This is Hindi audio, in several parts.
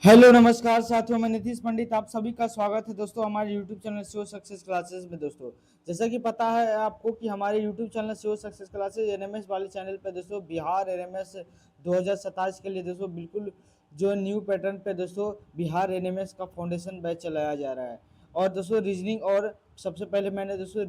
हेलो नमस्कार साथियों, मैं नीतीश पंडित आप सभी का स्वागत है दोस्तों हमारे YouTube channel CO success classes में। दोस्तों जैसा कि पता है आपको कि हमारे YouTube channel CO success classes NMS वाले चैनल पे दोस्तों बिहार एनएमएस 2027 के लिए दोस्तों बिल्कुल जो न्यू पैटर्न पे दोस्तों बिहार एनएमएस का फाउंडेशन बैच चलाया जा रहा है। और दोस्तों रीजनिंग और सबसे पहले मैंने दोस्तों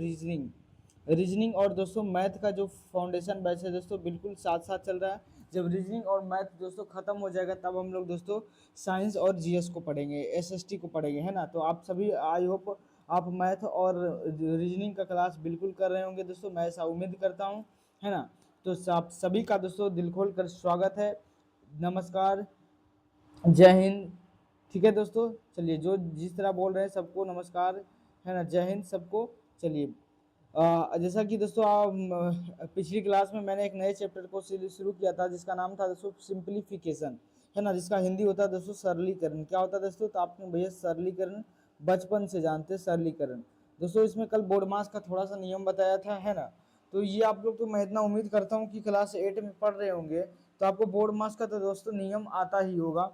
रीजनिंग और दोस्तों मैथ का जो फाउंडेशन बैच है दोस्तों बिल्कुल साथ साथ चल रहा है। जब रीजनिंग और मैथ दोस्तों खत्म हो जाएगा तब हम लोग दोस्तों साइंस और जीएस को पढ़ेंगे, एसएसटी को पढ़ेंगे, है ना। तो आप सभी आई होप आप मैथ और रीजनिंग का क्लास बिल्कुल कर रहे होंगे दोस्तों, मैं ऐसा उम्मीद करता हूँ, है ना। तो आप सभी का दोस्तों दिल खोल कर स्वागत है। नमस्कार, जय हिंद। ठीक है दोस्तों, चलिए जो जिस तरह बोल रहे हैं सबको नमस्कार, है ना, जय हिंद सबको। चलिए जैसा कि दोस्तों पिछली क्लास में मैंने एक नए चैप्टर को शुरू किया था जिसका नाम था दोस्तों सिंप्लीफिकेशन, है ना, जिसका हिंदी होता है दोस्तों सरलीकरण। क्या होता है दोस्तों, तो आपने भैया सरलीकरण बचपन से जानते हैं, सरलीकरण। दोस्तों इसमें कल बोर्ड मास का थोड़ा सा नियम बताया था, है ना। तो ये आप लोग तो मैं इतना उम्मीद करता हूँ कि क्लास 8 में पढ़ रहे होंगे, तो आपको बोर्ड मास का तो दोस्तों नियम आता ही होगा।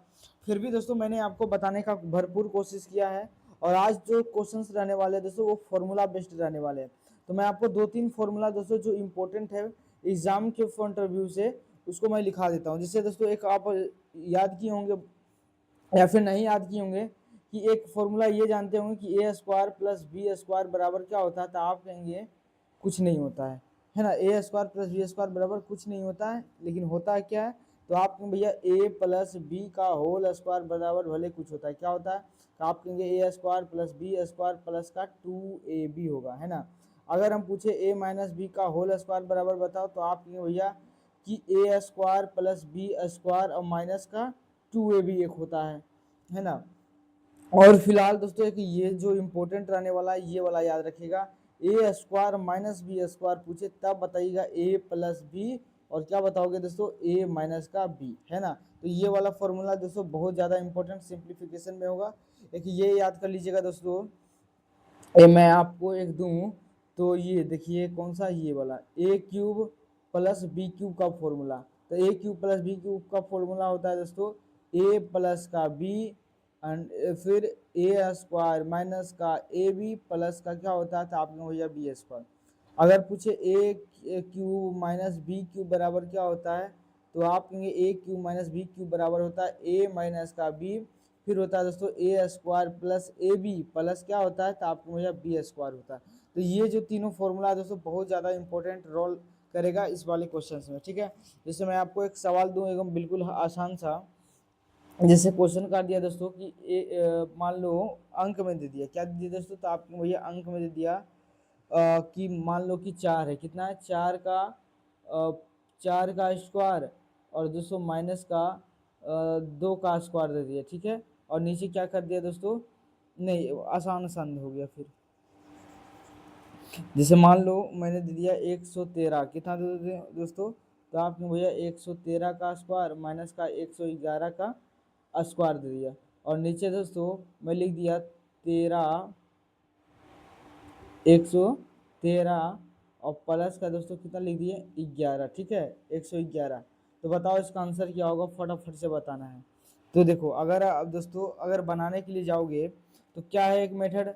फिर भी दोस्तों मैंने आपको बताने का भरपूर कोशिश किया है। और आज जो क्वेश्चंस रहने वाले हैं दोस्तों वो फॉर्मूला बेस्ड रहने वाले हैं। तो मैं आपको 2-3 फॉर्मूला दोस्तों जो इम्पोर्टेंट है एग्जाम के पॉइंट ऑफ व्यू से उसको मैं लिखा देता हूँ, जिससे दोस्तों एक आप याद किए होंगे या फिर नहीं याद किए होंगे कि एक फॉर्मूला ये जानते होंगे कि a square plus B square बराबर क्या होता है, तो आप कहेंगे कुछ नहीं होता है ना। ए स्क्वायर प्लस बी स्क्वायर बराबर कुछ नहीं होता है, लेकिन होता है क्या है, तो आप कहेंगे भैया ए प्लस बी का होल स्क्वायर बराबर भले कुछ होता है। क्या होता है, तो आप कहेंगे a square plus B square plus का 2ab होगा, है ना। अगर हम पूछे ए माइनस बी का होल स्क्वायर बराबर बताओ, तो आप कहेंगे भैया कि a square plus B square और माइनस का 2ab एक होता है ना। और फिलहाल दोस्तों एक ये जो इम्पोर्टेंट रहने वाला है ये वाला याद रखिएगा, ए स्क्वायर माइनस बी स्क्वायर पूछे तब बताइएगा ए प्लस बी, और क्या बताओगे दोस्तों ए माइनस का बी, है ना। तो ये वाला फॉर्मूला दोस्तों बहुत ज़्यादा इंपॉर्टेंट सिंप्लीफिकेशन में होगा। एक ये याद कर लीजिएगा दोस्तों, ये मैं आपको एक दूं, तो ये देखिए कौन सा, ये वाला ए क्यूब प्लस बी क्यूब का फॉर्मूला। तो ए क्यूब प्लस बी क्यूब का फॉर्मूला होता है दोस्तों ए प्लस का बी एंड फिर ए स्क्वायर माइनस का ए बी प्लस का क्या होता है, तो आपने हो जाए बी स्क्वायर। अगर पूछे A cube minus B cube बराबर क्या होता है, तो आप कहेंगे A cube minus B cube बराबर होता है ए माइनस का बी, फिर होता है दोस्तों ए square plus a b plus क्या होता है, तो आपको मुझे बी स्क्वायर होता है। तो ये जो तीनों फॉर्मूला दोस्तों बहुत ज़्यादा इंपॉर्टेंट रोल करेगा इस वाले क्वेश्चन में, ठीक है। जैसे मैं आपको एक सवाल दूं एकदम बिल्कुल आसान सा, जैसे क्वेश्चन कर दिया दोस्तों कि मान लो अंक में दे दिया, क्या दे दिया दोस्तों, तो आपको भैया अंक में दे दिया कि मान लो कि 4 है, कितना है, 4 का स्क्वायर और दोस्तों माइनस का 2 का स्क्वायर दे दिया, ठीक है। और नीचे क्या कर दिया दोस्तों, नहीं आसान आसान हो गया फिर। जैसे मान लो मैंने दे दिया 113, कितना दे दिया दोस्तों, तो आपने भैया 113 का स्क्वायर माइनस का 111 का स्क्वायर दे दिया, और नीचे दोस्तों मैं लिख दिया 113 और प्लस का दोस्तों कितना लिख दिए 11, ठीक है, 111। तो बताओ इसका आंसर क्या होगा, फटाफट से बताना है। तो देखो अगर अब दोस्तों अगर बनाने के लिए जाओगे तो क्या है एक मेथड,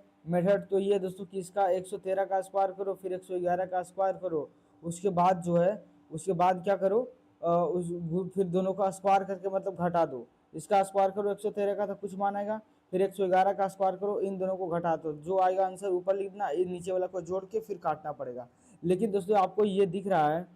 तो ये दोस्तों कि इसका 113 का स्क्वायर करो फिर 111 का स्क्वायर करो, उसके बाद जो है उसके बाद क्या करो, फिर दोनों का स्क्वायर करके मतलब घटा दो। इसका स्क्वायर करो 113 का तो कुछ मान आएगा, फिर 111 का स्क्वायर करो, इन दोनों को घटा दो, जो आएगा आंसर ऊपर लिखना, ये नीचे वाला को जोड़ के फिर काटना पड़ेगा। लेकिन दोस्तों आपको ये दिख रहा है,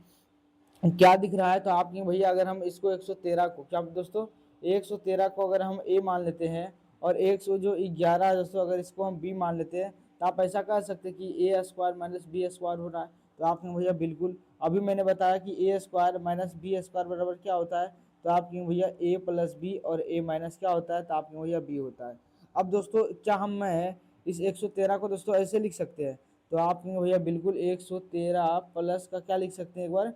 क्या दिख रहा है, तो आपके भैया अगर हम इसको 113 को क्या दोस्तों 113 को अगर हम ए मान लेते हैं और 111 दोस्तों अगर इसको हम बी मान लेते हैं, तो आप ऐसा कह सकते हैं कि a square minus B square हो रहा है। तो आपने भैया बिल्कुल अभी मैंने बताया कि a square minus B square बराबर क्या होता है, तो आपके भैया ए प्लस बी और ए माइनस क्या होता है, तो आपके भैया बी होता है। अब दोस्तों क्या हम मैं इस 113 को दोस्तों ऐसे लिख सकते हैं, तो आपने भैया बिल्कुल 113 प्लस का क्या लिख सकते हैं, एक बार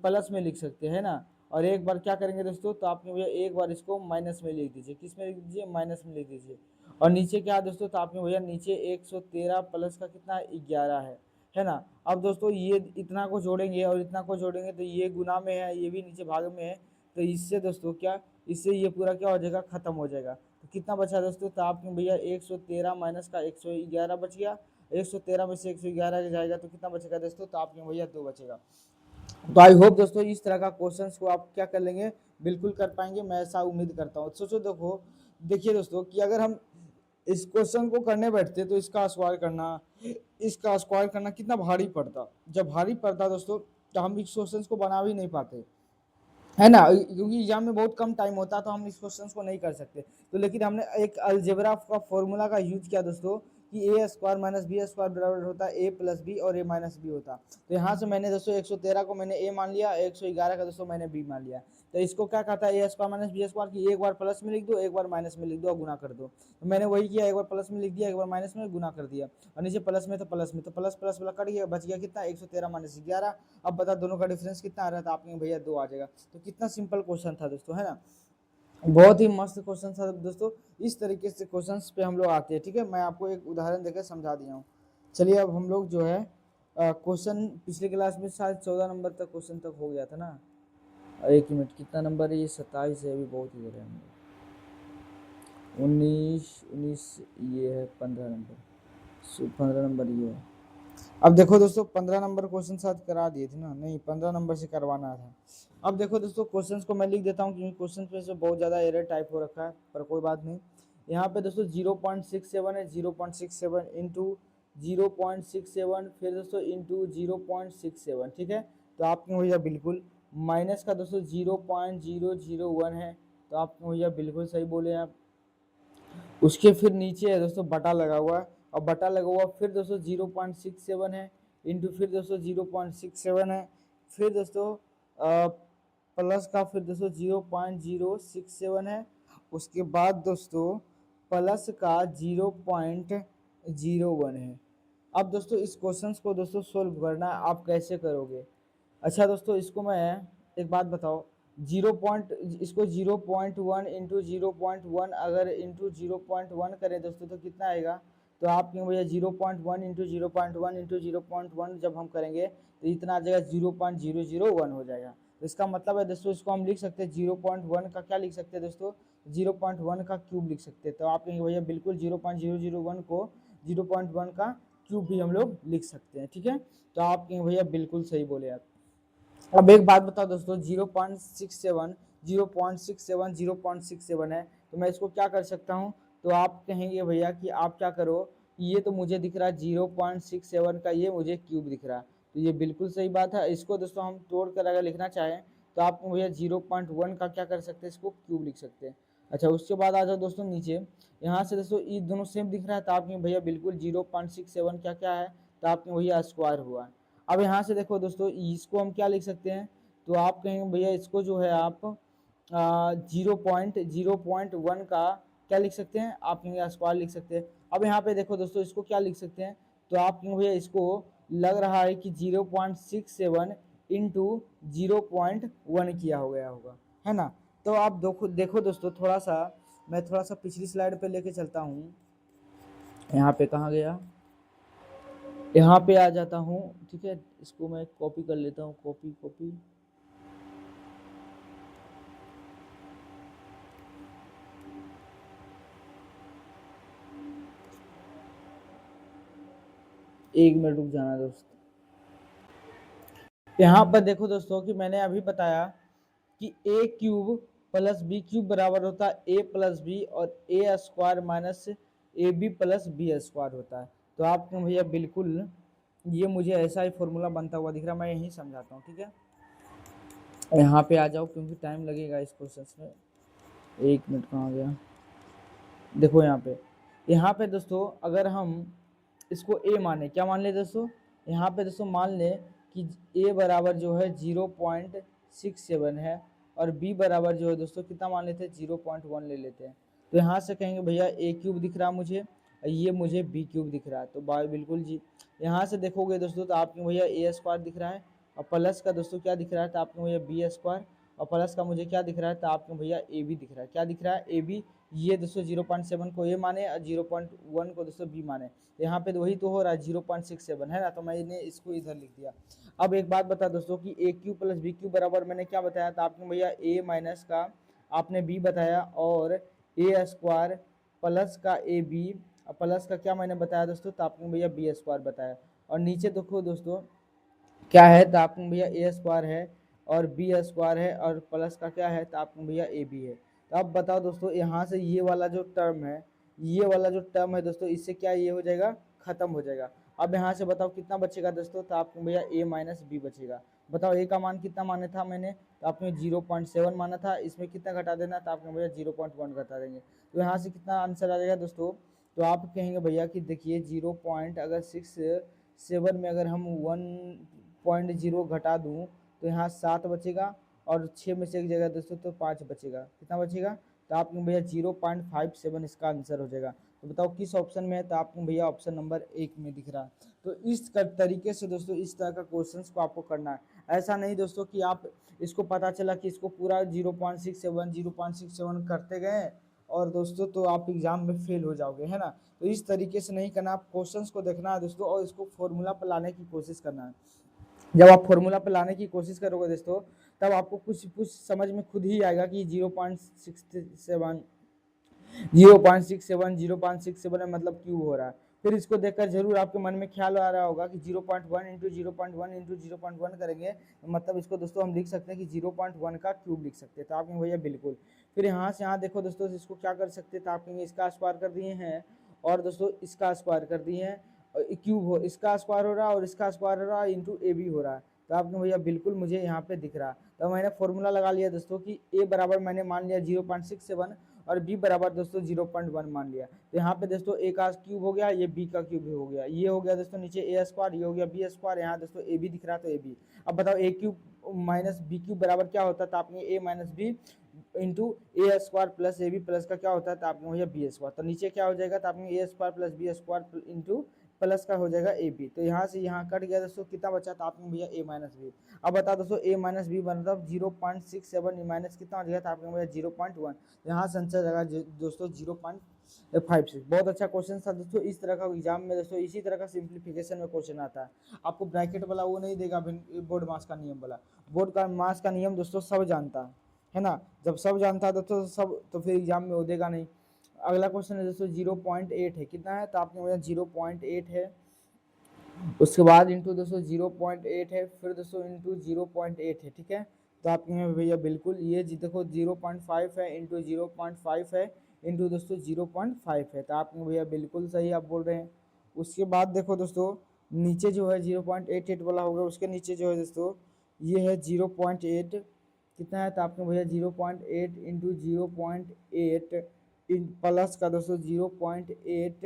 प्लस में लिख सकते हैं ना। और एक बार क्या करेंगे दोस्तों, तो आपने भैया एक बार इसको माइनस में लिख दीजिए, किस में लिख दीजिए, माइनस में लिख दीजिए। और नीचे क्या है दोस्तों, तो आपने भैया नीचे 113 प्लस का कितना 11 है ना। अब दोस्तों ये इतना को जोड़ेंगे और इतना को जोड़ेंगे तो ये गुना में है, ये भी नीचे भाग में है, तो इससे दोस्तों क्या, इससे ये पूरा क्या हो जाएगा, खत्म हो जाएगा। तो कितना बचा दोस्तों, तो आपके भैया 113 माइनस का 111 बच गया। 113 में से 111 जाएगा तो कितना बचेगा दोस्तों, तो आपके भैया 2 बचेगा। तो आई होप दोस्तों इस तरह का क्वेश्चंस को आप क्या कर लेंगे, बिल्कुल कर पाएंगे, मैं ऐसा उम्मीद करता हूँ। सोचो देखो, देखिए दोस्तों कि अगर हम इस क्वेश्चन को करने बैठते तो इसका स्क्वायर करना कितना भारी पड़ता। जब भारी पड़ता दोस्तों तो हम इस क्वेश्चन को बना भी नहीं पाते, है ना, क्योंकि एग्जाम में बहुत कम टाइम होता है तो हम इस क्वेश्चन को नहीं कर सकते। तो लेकिन हमने एक अलजेब्रा का फॉर्मूला का यूज किया दोस्तों कि a square minus B square बराबर होता है ए प्लस बी और ए माइनस बी होता। तो यहाँ से मैंने दोस्तों 113 को मैंने ए मान लिया, 111 का दोस्तों मैंने बी मान लिया। तो इसको क्या कहता है, ए स्क्वायर माइनस बी स्क्वायर की एक बार प्लस में लिख दो, एक बार माइनस में लिख दो और गुना कर दो। तो मैंने वही किया, एक बार प्लस में लिख दिया, एक बार माइनस में गुना कर दिया, और नीचे प्लस में तो प्लस में, तो प्लस प्लस वाला कट गया, बच गया कितना 113 माइनस 11। अब बता दोनों का डिफरेंस कितना आ रहा था, आपके भैया 2 आ जाएगा। तो कितना सिंपल क्वेश्चन था दोस्तों, है ना, बहुत ही मस्त क्वेश्चन था दोस्तों। इस तरीके से क्वेश्चंस पे हम लोग आते हैं, ठीक है, मैं आपको एक उदाहरण देकर समझा दिया हूँ। चलिए अब हम लोग जो है क्वेश्चन पिछले क्लास में शायद 14 नंबर तक क्वेश्चन तक हो गया था ना। एक मिनट, कितना नंबर है ये, 27 है, अभी बहुत ही हो रहे हैं। 19 ये है, 15 नंबर, 15 नंबर ये है। अब देखो दोस्तों 15 नंबर क्वेश्चन शायद करा दिए थे ना, नहीं 15 नंबर से करवाना था। अब देखो दोस्तों क्वेश्चंस को मैं लिख देता हूँ क्योंकि क्वेश्चन पे से बहुत ज़्यादा एरर टाइप हो रखा है, पर कोई बात नहीं। यहाँ पे दोस्तों 0.67 है, 0.67 इंटू 0.67, फिर दोस्तों इंटू 0.67, ठीक है। तो आपके भैया बिल्कुल माइनस का दोस्तों 0.001 है, तो आपके भैया बिल्कुल सही बोले आप। उसके फिर नीचे है दोस्तों बटा लगा हुआ है, और बटा लगा हुआ फिर दोस्तों 0.67 है, इंटू फिर दोस्तों 0.67 है, फिर दोस्तों प्लस का फिर दोस्तों 0.067 है, उसके बाद दोस्तों प्लस का 0.01 है। अब दोस्तों इस क्वेश्चन को दोस्तों सोल्व करना है, आप कैसे करोगे। अच्छा दोस्तों इसको मैं एक बात बताओ, इसको 0.1 इंटू 0.1 अगर इंटू 0.1 करें दोस्तों तो कितना आएगा। तो आप क्यों भैया 0.1 इंटू 0.1 इंटू 0.1 जब हम करेंगे तो इतना आ जाएगा 0.001 हो जाएगा। तो इसका मतलब है दोस्तों इसको हम लिख सकते हैं 0.1 का क्या लिख सकते हैं दोस्तों, 0.1 का क्यूब लिख सकते हैं। तो आप कहेंगे भैया बिल्कुल 0.001 को 0.1 का क्यूब भी हम लोग लिख सकते हैं, ठीक है। तो आप कहेंगे भैया बिल्कुल सही बोले आप। अब एक बात बताओ दोस्तों 0.67 है, तो मैं इसको क्या कर सकता हूँ। तो आप कहेंगे भैया कि आप क्या करो, ये तो मुझे दिख रहा है 0.67 का ये मुझे क्यूब दिख रहा है, तो ये बिल्कुल सही बात है। इसको दोस्तों हम तोड़ कर अगर लिखना चाहें तो आप भैया 0.1 का क्या कर सकते हैं, इसको क्यूब लिख सकते हैं। अच्छा उसके बाद आ जाओ दोस्तों नीचे, यहाँ से दोस्तों ये दोनों सेम दिख रहा है, तो आपके भैया बिल्कुल 0.67 क्या क्या है, तो आपके भैया स्क्वायर हुआ। अब यहाँ से देखो दोस्तों इसको हम क्या लिख सकते हैं, तो आप कहेंगे भैया इसको जो है आप 0.1 का क्या लिख सकते हैं, आप कहेंगे स्क्वायर लिख सकते हैं। अब यहाँ पे देखो दोस्तों इसको क्या लिख सकते हैं, तो आप कहेंगे भैया इसको लग रहा है कि 0.67 इंटू 0.1 किया हो गया होगा, है ना। तो आप देखो दोस्तों मैं थोड़ा सा पिछली स्लाइड पे लेके चलता हूँ। यहाँ पे कहाँ गया, यहाँ पे आ जाता हूँ, ठीक है। इसको मैं कॉपी कर लेता हूँ, कॉपी एक मिनट रुक जाना दोस्त। यहाँ पर देखो दोस्तों कि मैंने अभी बताया कि a cube plus B cube बराबर होता है ए प्लस बी, और a square minus a b plus B square होता है। तो आपको भैया बिल्कुल ये मुझे ऐसा ही फॉर्मूला बनता हुआ दिख रहा है, मैं यही समझाता हूँ, ठीक है। यहाँ पे आ जाओ क्योंकि टाइम लगेगा इस क्वेश्चन में। एक मिनट कहाँ गया, देखो यहाँ पे दोस्तों अगर हम इसको ए माने, क्या मान ले दोस्तों, यहाँ पे दोस्तों मान ले कि ए बराबर जो है 0.67 है, और बी बराबर जो है दोस्तों कितना मान लेते हैं 0.1 ले लेते हैं। तो यहाँ से कहेंगे भैया ए क्यूब दिख रहा है मुझे, ये मुझे बी क्यूब दिख रहा है, तो बाय बिल्कुल जी। यहाँ से देखोगे दोस्तों तो आपके भैया ए स्क्वायर दिख रहा है, और प्लस का दोस्तों क्या दिख रहा है, तो आपके भैया बी स्क्वायर, और प्लस का मुझे क्या दिख रहा है, तो आपके भैया ए बी दिख रहा है। क्या दिख रहा है, ए बी। ये दोस्तों 0.7 को ए माने और 0.1 को दोस्तों बी माने, यहाँ पे वही तो हो रहा है 0.67, है ना, तो मैंने इसको इधर लिख दिया। अब एक बात बता दोस्तों कि ए क्यू प्लस बी क्यू बराबर मैंने क्या बताया था आपने भैया ए माइनस का आपने बी बताया और ए स्क्वायर प्लस का ए बी प्लस का क्या मैंने बताया दोस्तों, तो आपने भैया बी स्क्वायर बताया। और नीचे देखो दोस्तों क्या है, तो आपने भैया ए स्क्वायर है और बी स्क्वायर है और प्लस का क्या है, तो आपने भैया ए बी है। तो अब बताओ दोस्तों यहाँ से ये वाला जो टर्म है, ये वाला जो टर्म है दोस्तों, इससे क्या ये हो जाएगा, खत्म हो जाएगा। अब यहाँ से बताओ कितना बचेगा दोस्तों, तो आपने भैया ए माइनस बी बचेगा। बताओ ए का मान कितना माना था मैंने, तो आपने 0.7 माना था, इसमें कितना घटा देना, तो आपने भैया 0.1 घटा देंगे। तो यहाँ से कितना आंसर आ जाएगा दोस्तों, तो आप कहेंगे भैया कि देखिए 0.67 में अगर हम 1.0 घटा दूं तो यहाँ 7 बचेगा और 6 में से एक जगह दोस्तों तो 5 बचेगा। कितना बचेगा, तो आपने भैया 0.57 इसका आंसर हो जाएगा। तो बताओ किस ऑप्शन में है, तो आपको भैया ऑप्शन नंबर 1 में दिख रहा है। तो इस तरीके से दोस्तों इस तरह का क्वेश्चंस को आपको करना है। ऐसा नहीं दोस्तों कि आप इसको पता चला कि इसको पूरा 0.67 करते गए और दोस्तों तो आप एग्जाम में फेल हो जाओगे, है ना। तो इस तरीके से नहीं करना, आप क्वेश्चंस को देखना है दोस्तों और इसको फॉर्मूला पर लाने की कोशिश करना है। जब आप फॉर्मूला पर लाने की कोशिश करोगे दोस्तों तब आपको कुछ कुछ समझ में खुद ही आएगा कि 0.67 मतलब क्यूब हो रहा है। फिर इसको देखकर जरूर आपके मन में ख्याल आ रहा होगा कि 0.1 इंटू 0.1 इंटू 0.1 करेंगे मतलब इसको दोस्तों हम लिख सकते हैं कि 0.1 का क्यूब लिख सकते हैं। तो आपने भैया बिल्कुल, फिर यहाँ से यहाँ देखो दोस्तों इसको क्या कर सकते हैं, तो आपने इसका स्क्वायर कर दिए हैं और दोस्तों इसका स्क्वायर कर दिए हैं, क्यूब हो इसका स्क्वायर हो रहा है और इसका स्क्वायर हो रहा है इंटू ए बी हो रहा है। तो आपने भैया बिल्कुल मुझे यहाँ पे दिख रहा है। तो मैंने फॉर्मूला लगा लिया दोस्तों कि ए बराबर मैंने मान लिया 0.67 और बी बराबर दोस्तों 0.1 मान लिया। तो यहाँ पे दोस्तों ए का क्यूब हो गया, ये बी का क्यूब हो गया, ये हो गया दोस्तों नीचे ए स्क्वायर, ये हो गया बी स्क्वायर, यहाँ दोस्तों ए बी दिख रहा है तो ए बी। अब बताओ a cube minus B cube बराबर क्या होता है, तो आपने a minus b into A square plus a b plus का क्या होता है, तो आपने भैया बी स्क्वायर। तो नीचे क्या हो जाएगा, तो आपने a square plus B square into plus का हो जाएगा ए बी। तो यहाँ से यहाँ कट गया दोस्तों, कितना बचा था आपने भैया ए माइनस बी। अब बता दोस्तों ए माइनस बी मतलब 0.67 माइनस कितना हो जाएगा, तो आपने भैया 0.1। यहाँ से आंसर जगह दोस्तों 0.56। बहुत अच्छा क्वेश्चन था दोस्तों। इस तरह का एग्जाम में दोस्तों इसी तरह का सिंप्लीफिकेशन में क्वेश्चन आता है। आपको ब्रैकेट वाला वो नहीं देगा, बोर्ड मास का नियम वाला। बोर्ड का मास का नियम दोस्तों सब जानता है ना। जब सब जानता है दोस्तों सब, तो फिर एग्जाम में वो देगा नहीं। अगला क्वेश्चन है दोस्तों 0.8 है, कितना है, तो आपने बोला 0.8 है, उसके बाद इंटू दोस्तों 0.8 है, फिर दोस्तों इंटू 0.8 है, ठीक है। तो आपने भैया बिल्कुल ये देखो 0.5 है इंटू 0.5 है इंटू दोस्तों 0.5 है। तो आपने भैया बिल्कुल सही आप बोल रहे हैं। उसके बाद देखो दोस्तों नीचे जो है 0.88 वाला होगा, उसके नीचे जो है दोस्तों ये है 0.8, कितना है, तो आपने भैया 0.8 इंटू 0.8 प्लस का दोस्तों 0.8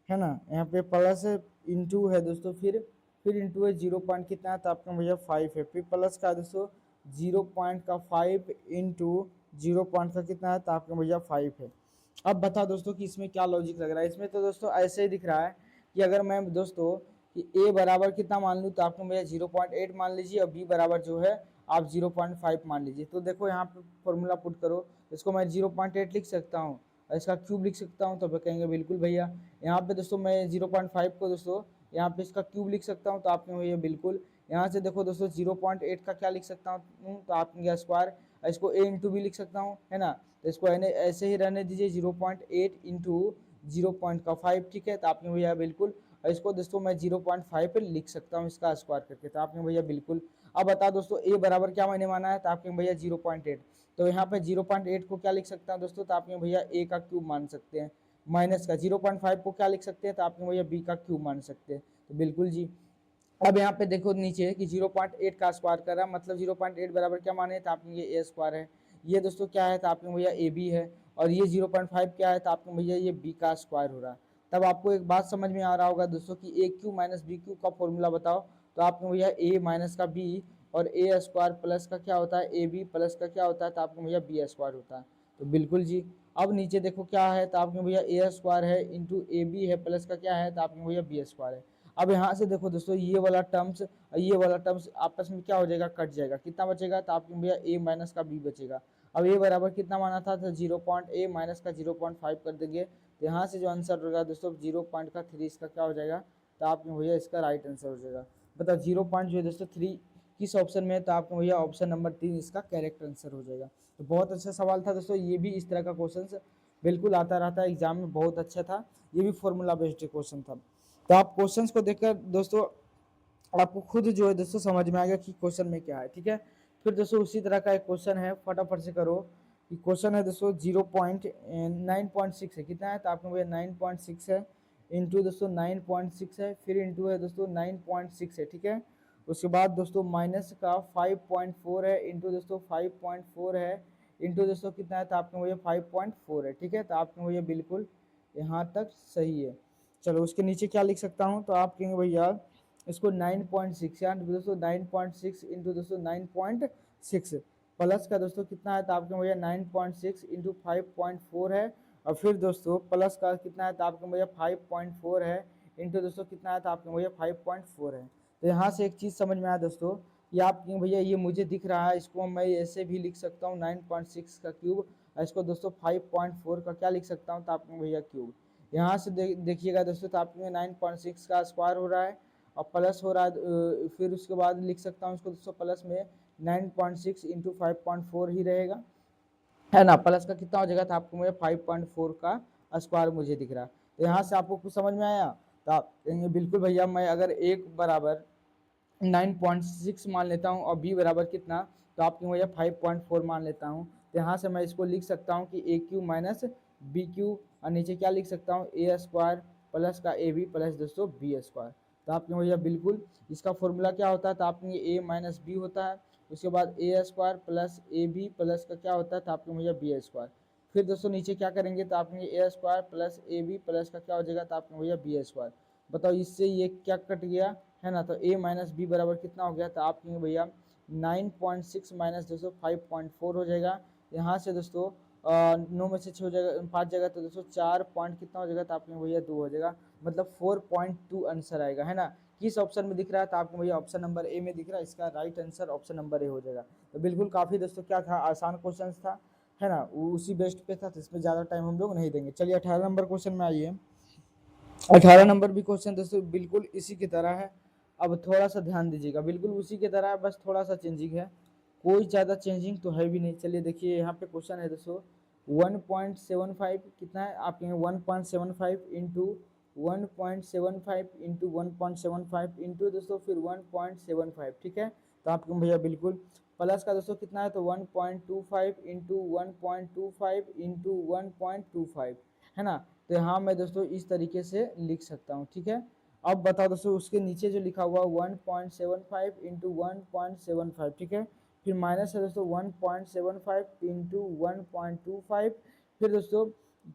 है ना, यहाँ पे प्लस इंटू है दोस्तों, फिर इंटू है 0 पॉइंट कितना है, तो आपका भैया 5 है, फिर प्लस का दोस्तों 0.5 इंटू 0 का कितना है, तो आपका भैया 5 है। अब बता दोस्तों कि इसमें क्या लॉजिक लग रहा है। इसमें तो दोस्तों ऐसे ही दिख रहा है कि अगर मैं दोस्तों कि ए बराबर कितना मान लूँ, तो आपको भैया 0.8 मान लीजिए और बी बराबर जो है आप 0.5 मान लीजिए। तो देखो यहाँ पे फॉर्मूला पुट करो, इसको मैं 0.8 लिख सकता हूँ और इसका क्यूब लिख सकता हूँ। तो कहेंगे बिल्कुल भैया। यहाँ पे दोस्तों मैं 0.5 को दोस्तों यहाँ पे इसका क्यूब लिख सकता हूँ, तो आपने भैया बिल्कुल। यहाँ से देखो दोस्तों 0.8 का क्या लिख सकता हूँ, तो आपने स्क्वायर, इसको ए इंटू भी लिख सकता हूँ, है ना। तो इसको ऐसे ही रहने दीजिए 0.8 इंटू 0.5, ठीक है। तो आपने भैया बिल्कुल, और इसको दोस्तों मैं 0.5 पे लिख सकता हूँ इसका स्क्वायर करके। तो आपने भैया बिल्कुल। अब बता दोस्तों ए बराबर क्या मैंने माना है, तो आपके भैया 0.8। तो यहाँ पे 0.8 को क्या लिख सकता हूँ दोस्तों, तो आपने भैया ए का क्यूब मान सकते हैं। माइनस का 0.5 को क्या लिख सकते हैं, तो आपने भैया बी का क्यूब मान सकते हैं। तो बिल्कुल जी। अब यहाँ पे देखो नीचे कि 0.8 का स्क्वायर कर रहा है मतलब 0.8 बराबर क्या माने, तो आपने ये ए स्क्वायर है। ये दोस्तों क्या है, तो आपने भैया ए बी है। और ये 0.5 क्या है, तो आपने भैया ये बी का स्क्वायर हो रहा है। तब आपको एक बात समझ में आ रहा होगा दोस्तों कि ए क्यू माइनस बी क्यू का फॉर्मूला बताओ। तो आपने भैया ए माइनस का बी और ए स्क्वायर प्लस का क्या होता है ए बी प्लस का क्या होता है, तो आपने भैया बी स्क्वायर होता है। तो बिल्कुल जी। अब नीचे देखो क्या है, तो आपने भैया ए स्क्वायर है इंटू ए बी है प्लस का क्या है, तो आपने भैया बी स्क्वायर है। अब यहाँ से देखो दोस्तों ये वाला टर्म्स आपस में क्या हो जाएगा, कट जाएगा। कितना बचेगा, तो आपके भैया ए माइनस का बी बचेगा। अब ए बराबर कितना माना था, तो 0.a माइनस का 0.5 कर देंगे। तो यहाँ से जो आंसर होगा दोस्तों 0.3 इसका क्या हो जाएगा, तो आपने भैया इसका राइट आंसर हो जाएगा। बताओ 0 पॉइंट जो है दोस्तों 3 किस ऑप्शन में है, तो आपको भैया ऑप्शन नंबर 3 इसका करेक्ट आंसर हो जाएगा। तो बहुत अच्छा सवाल था दोस्तों, ये भी इस तरह का क्वेश्चन बिल्कुल आता रहता है एग्जाम में, बहुत अच्छा था, ये भी फॉर्मूला बेस्ड क्वेश्चन था। तो आप क्वेश्चंस को देखकर दोस्तों आपको खुद जो है दोस्तों समझ में आएगा कि क्वेश्चन में क्या है, ठीक है। फिर दोस्तों उसी तरह का एक क्वेश्चन है, फटाफट से करो कि क्वेश्चन है दोस्तों 9.6 है, कितना है, तो आपको भैया 9.6 है, इंटू दोस्तों 9.6 है, फिर इंटू है दोस्तों 9.6 है, ठीक है। उसके बाद दोस्तों माइनस का 5.4 है, इंटू दोस्तों 5.4 है, इंटू दोस्तों कितना है, तो आपको भैया 5.4 है, ठीक है। तो आपको भैया बिल्कुल यहाँ तक सही है। चलो उसके नीचे क्या लिख सकता हूँ, तो आप कहेंगे भैया इसको 9.6 या दोस्तों 9.6 इंटू दोस्तों 9.6 प्लस का दोस्तों कितना है, तो आपके भैया 9.6 इंटू 5.4 है, और फिर दोस्तों प्लस का कितना है, तो आपके भैया 5.4 है, इंटू दोस्तों कितना है, तो आपके भैया 5.4 है। तो यहाँ से एक चीज़ समझ में आया दोस्तों, कि आप भैया ये मुझे दिख रहा है, इसको मैं ऐसे भी लिख सकता हूँ 9.6 का क्यूब, इसको दोस्तों 5.4 का क्या लिख सकता हूँ, तो आपके भैया क्यूब। यहाँ से देखिएगा दोस्तों, तो आपके 9.6 का स्क्वायर हो रहा है और प्लस हो रहा है, फिर उसके बाद लिख सकता हूँ इसको दोस्तों प्लस में 9.6 इंटू 5.4 ही रहेगा, है ना। प्लस का कितना हो जाएगा, तो आपको मुझे 5.4 का स्क्वायर मुझे दिख रहा है। तो यहाँ से आपको कुछ समझ में आया, तो आप कहेंगे बिल्कुल भैया मैं अगर एक बराबर 9.6 मान लेता हूँ और बी बराबर कितना, तो आपकी भैया 5.4 मान लेता हूँ, तो यहाँ से मैं इसको लिख सकता हूँ कि ए क्यू माइनस बी क्यू, और नीचे क्या लिख सकता हूँ, ए स्क्वायर प्लस का ए बी प्लस दोस्तों बी स्क्वायर। तो आपके भैया बिल्कुल इसका फॉर्मूला क्या होता है, तो आपके ए माइनस बी होता है, उसके बाद a square plus a b plus का क्या होता है, तो आपके भैया बी स्क्वायर। फिर दोस्तों नीचे क्या करेंगे, तो आपके a square plus a b plus का क्या हो जाएगा, तो आपके भैया बी स्क्वायर। बताओ इससे ये क्या कट गया, है ना। तो a माइनस बी बराबर कितना हो गया, तो आप कहेंगे भैया 9.6 माइनस दोस्तों 5.4 हो जाएगा। यहाँ से दोस्तों 9 में से 6 हो जाएगा, 5 जगह, तो दोस्तों 4 पॉइंट कितना हो जाएगा, तो आप कहेंगे भैया 2 हो जाएगा, मतलब 4.2 आंसर आएगा, है ना। किस ऑप्शन में दिख रहा है, तो आपको भैया ऑप्शन नंबर ए में दिख रहा है, इसका right answer option number A हो जाएगा। तो बिल्कुल काफ़ी दोस्तों क्या था, आसान क्वेश्चन था, है ना, उसी बेस्ट पे था, तो इसमें ज़्यादा टाइम हम लोग नहीं देंगे। चलिए 18 नंबर क्वेश्चन में आइए। 18 नंबर भी क्वेश्चन दोस्तों बिल्कुल इसी की तरह है, अब थोड़ा सा ध्यान दीजिएगा, बिल्कुल उसी की तरह है, बस थोड़ा सा चेंजिंग है, कोई ज़्यादा चेंजिंग तो है भी नहीं। चलिए देखिए यहाँ पे क्वेश्चन है दोस्तों 1.75 कितना है, आप कहेंगे 1.75 इंटू 1.75 इंटू 1.75 इंटू दोस्तों फिर 1.75, ठीक है। तो आपको भैया बिल्कुल प्लस का दोस्तों कितना है, तो 1.25 इंटू 1.25 इंटू 1.25, है ना। तो यहाँ मैं दोस्तों इस तरीके से लिख सकता हूँ, ठीक है। अब बताओ दोस्तों उसके नीचे जो लिखा हुआ 1.75 इंटू 1.75, ठीक है, फिर माइनस है दोस्तों 1.75 इंटू 1.25, फिर दोस्तों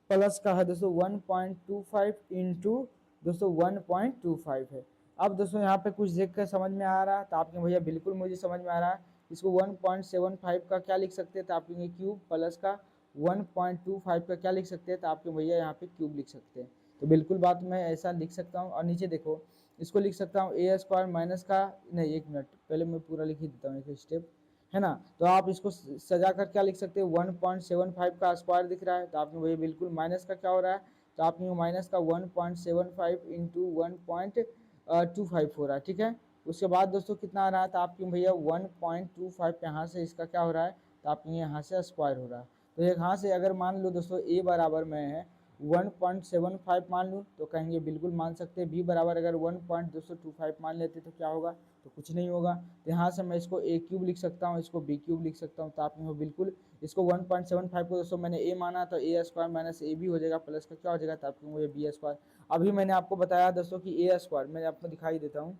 प्लस का है दोस्तों 1.25 इंटू दोस्तों 1.25 है। अब दोस्तों यहाँ पे कुछ देख कर समझ में आ रहा है, तो आपके भैया बिल्कुल मुझे समझ में आ रहा है, इसको 1.75 का क्या लिख सकते हैं, तो आप कहेंगे क्यूब, प्लस का 1.25 का क्या लिख सकते हैं, तो आपके भैया यहाँ पे क्यूब लिख सकते हैं। तो बिल्कुल बात मैं ऐसा लिख सकता हूँ, और नीचे देखो इसको लिख सकता हूँ ए स्क्वायर माइनस का, नहीं एक मिनट पहले मैं पूरा लिख ही देता हूँ एक स्टेप, है ना। तो आप इसको सजा कर क्या लिख सकते हो, 1.75 का स्क्वायर दिख रहा है, तो आपने भैया बिल्कुल माइनस का क्या हो रहा है, तो आपने माइनस का 1.75 इंटू 1.25 हो रहा है, ठीक है। उसके बाद दोस्तों कितना आ रहा है, तो आपके भैया 1.25 यहाँ से इसका क्या हो रहा है, तो आपके यहाँ से स्क्वायर हो रहा है। तो यहाँ से अगर मान लो दोस्तों ए बराबर में है 1.75 मान लूँ, तो कहेंगे बिल्कुल मान सकते हैं। बी बराबर अगर 1.225 मान लेते तो क्या होगा, तो कुछ नहीं होगा। तो यहाँ से मैं इसको ए क्यूब लिख सकता हूँ, इसको बी क्यूब लिख सकता हूँ। तो आपने बिल्कुल इसको 1.75 को दोस्तों मैंने ए माना, तो ए स्क्वायर माइनस ए बी हो जाएगा, प्लस का क्या हो जाएगा, तो आपको मुझे बी स्क्वायर। अभी मैंने आपको बताया दोस्तों कि ए स्क्वायर, मैं आपको दिखाई देता हूँ,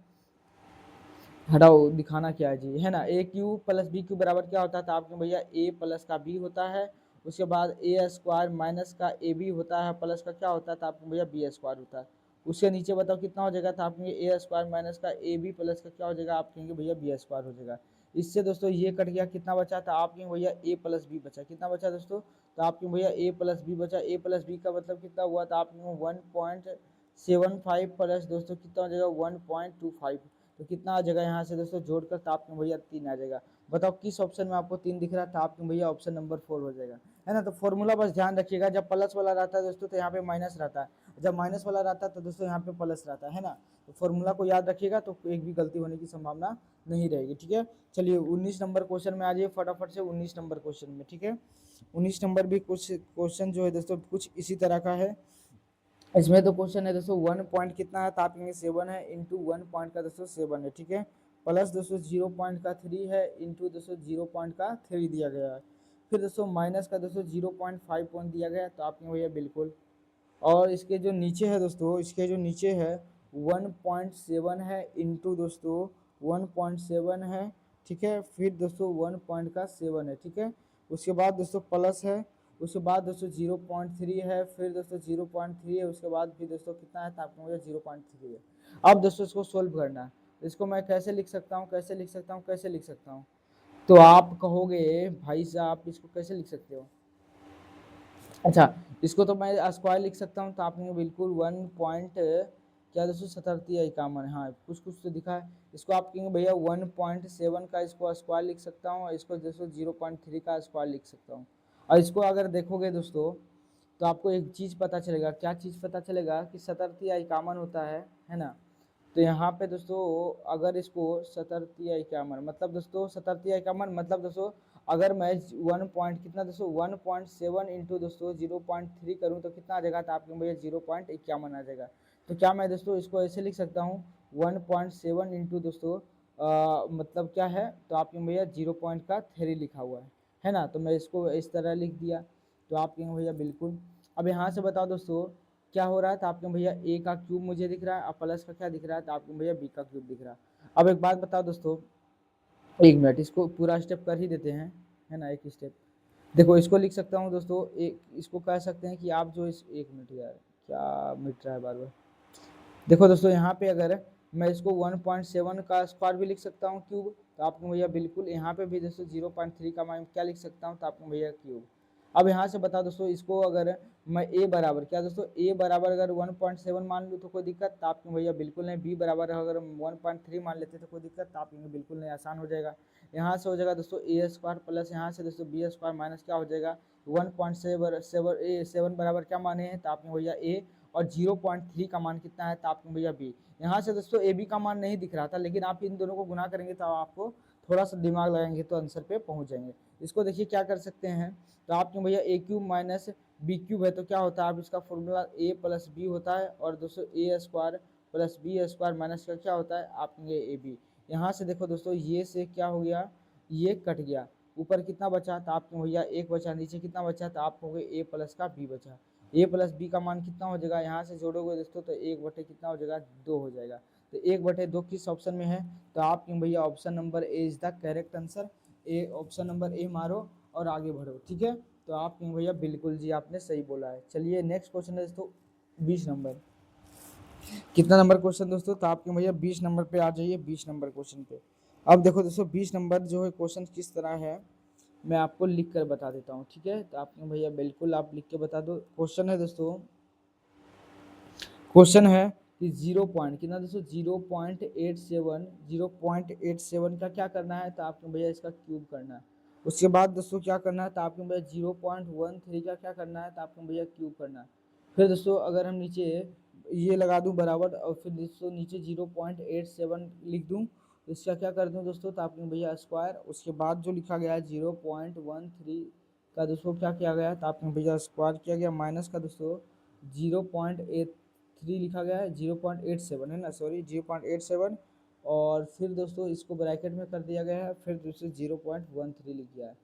हटाओ दिखाना क्या है जी, है ना। ए क्यू प्लस बी क्यू बराबर क्या होता है, तो आपके भैया ए प्लस का बी होता है, उसके बाद ए स्क्वायर माइनस का ए बी होता है, प्लस का क्या होता है, तो आपके भैया बी स्क्वायर होता है। उसके नीचे बताओ कितना हो जाएगा, तो आप कहेंगे ए स्क्वायर माइनस का ए बी प्लस का क्या हो जाएगा, आप कहेंगे भैया बी स्क्वायर हो जाएगा। इससे दोस्तों ये कट गया, कितना बचा था, आप कहेंगे भैया ए प्लस बी बचा, कितना बचा दोस्तों, तो आप कहेंगे भैया ए प्लस बी बचा। ए प्लस बी का मतलब कितना हुआ, तो आप कहेंगे 1.75 प्लस दोस्तों कितना हो जाएगा 1.25, तो कितना आ जाएगा यहाँ से दोस्तों जोड़कर, तो आपके भैया 3 आ जाएगा। बताओ किस ऑप्शन में आपको 3 दिख रहा था, आपके भैया ऑप्शन नंबर 4 हो जाएगा, है ना। तो फॉर्मूला बस ध्यान रखिएगा, जब प्लस वाला रहता है दोस्तों तो यहाँ पे माइनस रहता है, जब माइनस वाला रहता है तो दोस्तों यहाँ पे प्लस रहता है ना। तो फॉर्मूला को याद रखिएगा तो एक भी गलती होने की संभावना नहीं रहेगी, ठीक है। चलिए 19 नंबर क्वेश्चन में आ जाइए फटाफट से, 19 नंबर क्वेश्चन में, ठीक है। 19 नंबर भी कुछ क्वेश्चन जो है दोस्तों कुछ इसी तरह का है। इसमें तो क्वेश्चन है दोस्तों 1 पॉइंट कितना है, तो आप कहेंगे 7 है, इंटू 1 पॉइंट का दोस्तों 7 है, ठीक है। प्लस दोस्तों 0 पॉइंट का 3 है, इंटू दोस्तों 0 पॉइंट का 3 दिया गया है। फिर दोस्तों माइनस का दोस्तों 0.5 पॉइंट दिया गया है, तो आपने भैया बिल्कुल। और इसके जो नीचे है दोस्तों, इसके जो नीचे है 1.7 है, इंटू दोस्तों 1.7 है, ठीक है। फिर दोस्तों 1 पॉइंट का 7 है, ठीक है। उसके बाद दोस्तों प्लस है, उसके बाद दोस्तों 0.3 है, फिर दोस्तों 0.3 है, उसके बाद फिर दोस्तों कितना है, तो आपको मुझे 0.3 है। अब दोस्तों इसको सोल्व करना है, इसको मैं कैसे लिख सकता हूँ, कैसे लिख सकता हूँ, कैसे लिख सकता हूँ। तो आप कहोगे भाई साहब इसको कैसे लिख सकते हो। अच्छा, इसको तो मैं स्क्वायर लिख सकता हूँ, तो आपने बिल्कुल 1 पॉइंट क्या दोस्तों 77 हाँ कुछ कुछ तो दिखा है। इसको आप कहेंगे भैया 1.7 का इसको स्क्वायर लिख सकता हूँ, इसको दोस्तों 0.3 का स्क्वायर लिख सकता हूँ। और इसको अगर देखोगे दोस्तों तो आपको एक चीज़ पता चलेगा, क्या चीज़ पता चलेगा कि 77 होता है ना। तो यहाँ पे दोस्तों अगर इसको 77 मतलब दोस्तों 77 मतलब दोस्तों अगर मैं 1 पॉइंट कितना दोस्तों 1.7 इंटू दोस्तों 0.3 करूँ तो कितना आ जाएगा, तो आपके भैया 0.51 आ जाएगा। तो क्या मैं दोस्तों इसको ऐसे लिख सकता हूँ 1.7 इंटू दोस्तों मतलब क्या है, तो आपके भैया 0.3 लिखा हुआ है ना। तो मैं इसको इस तरह लिख दिया, तो आपके भैया बिल्कुल। अब यहाँ से बताओ दोस्तों क्या हो रहा है, तो आपके भैया ए का क्यूब मुझे दिख रहा है, और प्लस का क्या दिख रहा है, तो आपके भैया बी का क्यूब दिख रहा है। अब एक बात बताओ दोस्तों, एक मिनट इसको पूरा स्टेप कर ही देते हैं, है ना। एक स्टेप देखो इसको लिख सकता हूँ दोस्तों, एक इसको कह सकते हैं कि आप जो इस एक मिनट यार क्या मिट रहा है बार बार। देखो दोस्तों यहाँ पे अगर मैं इसको 1.7 का स्क्वायर भी लिख सकता हूँ क्यूब, तो आपको भैया बिल्कुल यहाँ पे भी दोस्तों 0.3 का मैं क्या लिख सकता हूँ, तो आपको भैया क्यूब। अब यहाँ से बता दोस्तों इसको अगर मैं ए बराबर क्या दोस्तों ए बराबर अगर 1.7 मान लूँ तो कोई दिक्कत, तो आपके भैया बिल्कुल नहीं। बी बराबर अगर 1.3 मान लेते तो कोई दिक्कत, तो आप बिल्कुल नहीं, आसान हो जाएगा। यहाँ से हो जाएगा दोस्तों ए स्क्वायर प्लस यहाँ से दोस्तों बी स्क्वायर माइनस क्या हो जाएगा 1.7 बराबर क्या माने हैं, तो आपने भैया ए, और 0.3 का मान कितना है, तो आपने भैया बी। यहाँ से दोस्तों ए बी का मान नहीं दिख रहा था, लेकिन आप इन दोनों को गुना करेंगे तो आपको थोड़ा सा दिमाग लगाएंगे तो आंसर पे पहुंच जाएंगे। इसको देखिए क्या कर सकते हैं, तो आपके भैया A cube minus B cube है, तो क्या होता है, अब इसका फॉर्मूला ए प्लस बी होता है, और दोस्तों ए square plus B square minus का क्या होता है आपके ए बी। यहाँ से देखो दोस्तों ये से क्या हो गया, ये कट गया, ऊपर कितना बचा, तो आपके भैया एक बचा, नीचे कितना बचा, तो आप हो गए ए प्लस का बी बचा। ए प्लस बी का मान कितना हो जाएगा, यहाँ से जोड़ोगे दोस्तों तो 1/, कितना हो जाएगा 2 हो जाएगा। तो 1/2 किस ऑप्शन में है, तो आप भैया option number A is the correct answer. A option number A मारो और आगे बढ़ो, ठीक है। तो आप भैया बिल्कुल जी आपने सही बोला है। चलिए नेक्स्ट क्वेश्चन है दोस्तों 20 नंबर। कितना नंबर क्वेश्चन दोस्तों, तो आपके भैया 20 नंबर पे आ जाइए, 20 नंबर क्वेश्चन पे। अब देखो दोस्तों 20 नंबर जो है क्वेश्चन किस तरह है मैं आपको लिख कर बता देता हूँ, ठीक है। तो आपने भैया बिल्कुल आप लिख के बता दो। क्वेश्चन है दोस्तों, क्वेश्चन है कि 0 पॉइंट कितना दोस्तों 0.87, 0.87 का क्या करना है, तो आपने भैया इसका क्यूब करना है। उसके बाद दोस्तों क्या करना है, तो आपने भैया 0.13 का क्या करना है, तो आपने भैया क्यूब करना है। फिर दोस्तों अगर हम नीचे ये लगा दूं बराबर, और फिर दोस्तों नीचे 0.87 लिख दूं, इसका क्या कर दूं दोस्तों, तो आपने भैया स्क्वायर। उसके बाद जो लिखा गया है 0.13 का दोस्तों क्या किया गया, तो आपने भैया स्क्वायर किया गया, माइनस का दोस्तों 0.83 लिखा गया है, 0.87 है ना, सॉरी 0.87, और फिर दोस्तों इसको ब्रैकेट में कर दिया गया है, फिर दोस्तों 0.13 लिख गया है।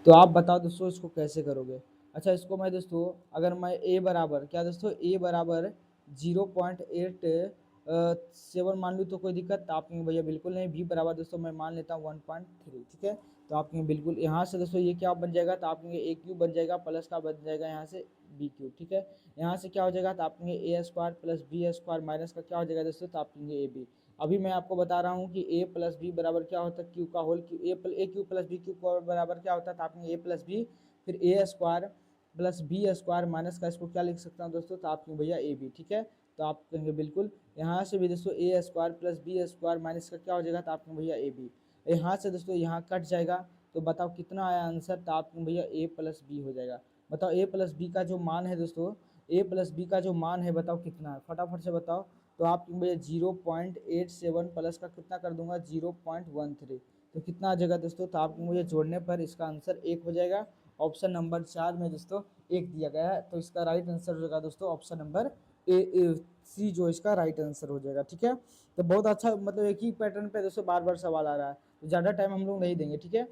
तो आप बताओ दोस्तों इसको कैसे करोगे। अच्छा इसको मैं दोस्तों अगर मैं ए बराबर क्या दोस्तों ए बराबर 0.87 मान लूँ तो कोई दिक्कत, तो आप भैया बिल्कुल नहीं। बी बराबर दोस्तों मैं मान लेता हूँ 1.3, ठीक है। तो आप बिल्कुल यहाँ से दोस्तों ये क्या बन जाएगा, तो आप ए क्यूब बन जाएगा, प्लस का बन जाएगा यहाँ से बी क्यूब, ठीक है। यहाँ से क्या हो जाएगा, तो आप a square plus B square minus का क्या हो जाएगा दोस्तों, तो आप ए बी। अभी मैं आपको बता रहा हूँ कि ए प्लस बी बराबर क्या होता है क्यू का होल क्यू, ए क्यू प्लस बी क्यू बराबर क्या होता है, तो आपने ए प्लस बी फिर a square plus B square minus का इसको क्या लिख सकता हूँ दोस्तों, तो आपके भैया ए बी, ठीक है। तो आप कहेंगे बिल्कुल यहाँ से भी दोस्तों ए square plus B square minus का क्या हो जाएगा, तो आपके भैया ए बी। यहाँ से दोस्तों यहाँ कट जाएगा, तो बताओ कितना आया आंसर, तो आपके भैया ए प्लस बी हो जाएगा। बताओ ए प्लस बी का जो मान है दोस्तों, ए प्लस बी का जो मान है बताओ कितना है, फटाफट से बताओ। तो आप भैया 0.87 प्लस का कितना कर दूंगा 0.13, तो कितना आ जाएगा दोस्तों, तो आपको मुझे जोड़ने पर इसका आंसर 1 हो जाएगा। ऑप्शन नंबर 4 में दोस्तों 1 दिया गया है, तो इसका राइट आंसर हो जाएगा दोस्तों ऑप्शन नंबर ए सी, जो इसका राइट आंसर हो जाएगा। ठीक है, तो बहुत अच्छा, मतलब एक ही पैटर्न पे दोस्तों बार बार सवाल आ रहा है, तो ज़्यादा टाइम हम लोग नहीं देंगे। ठीक है,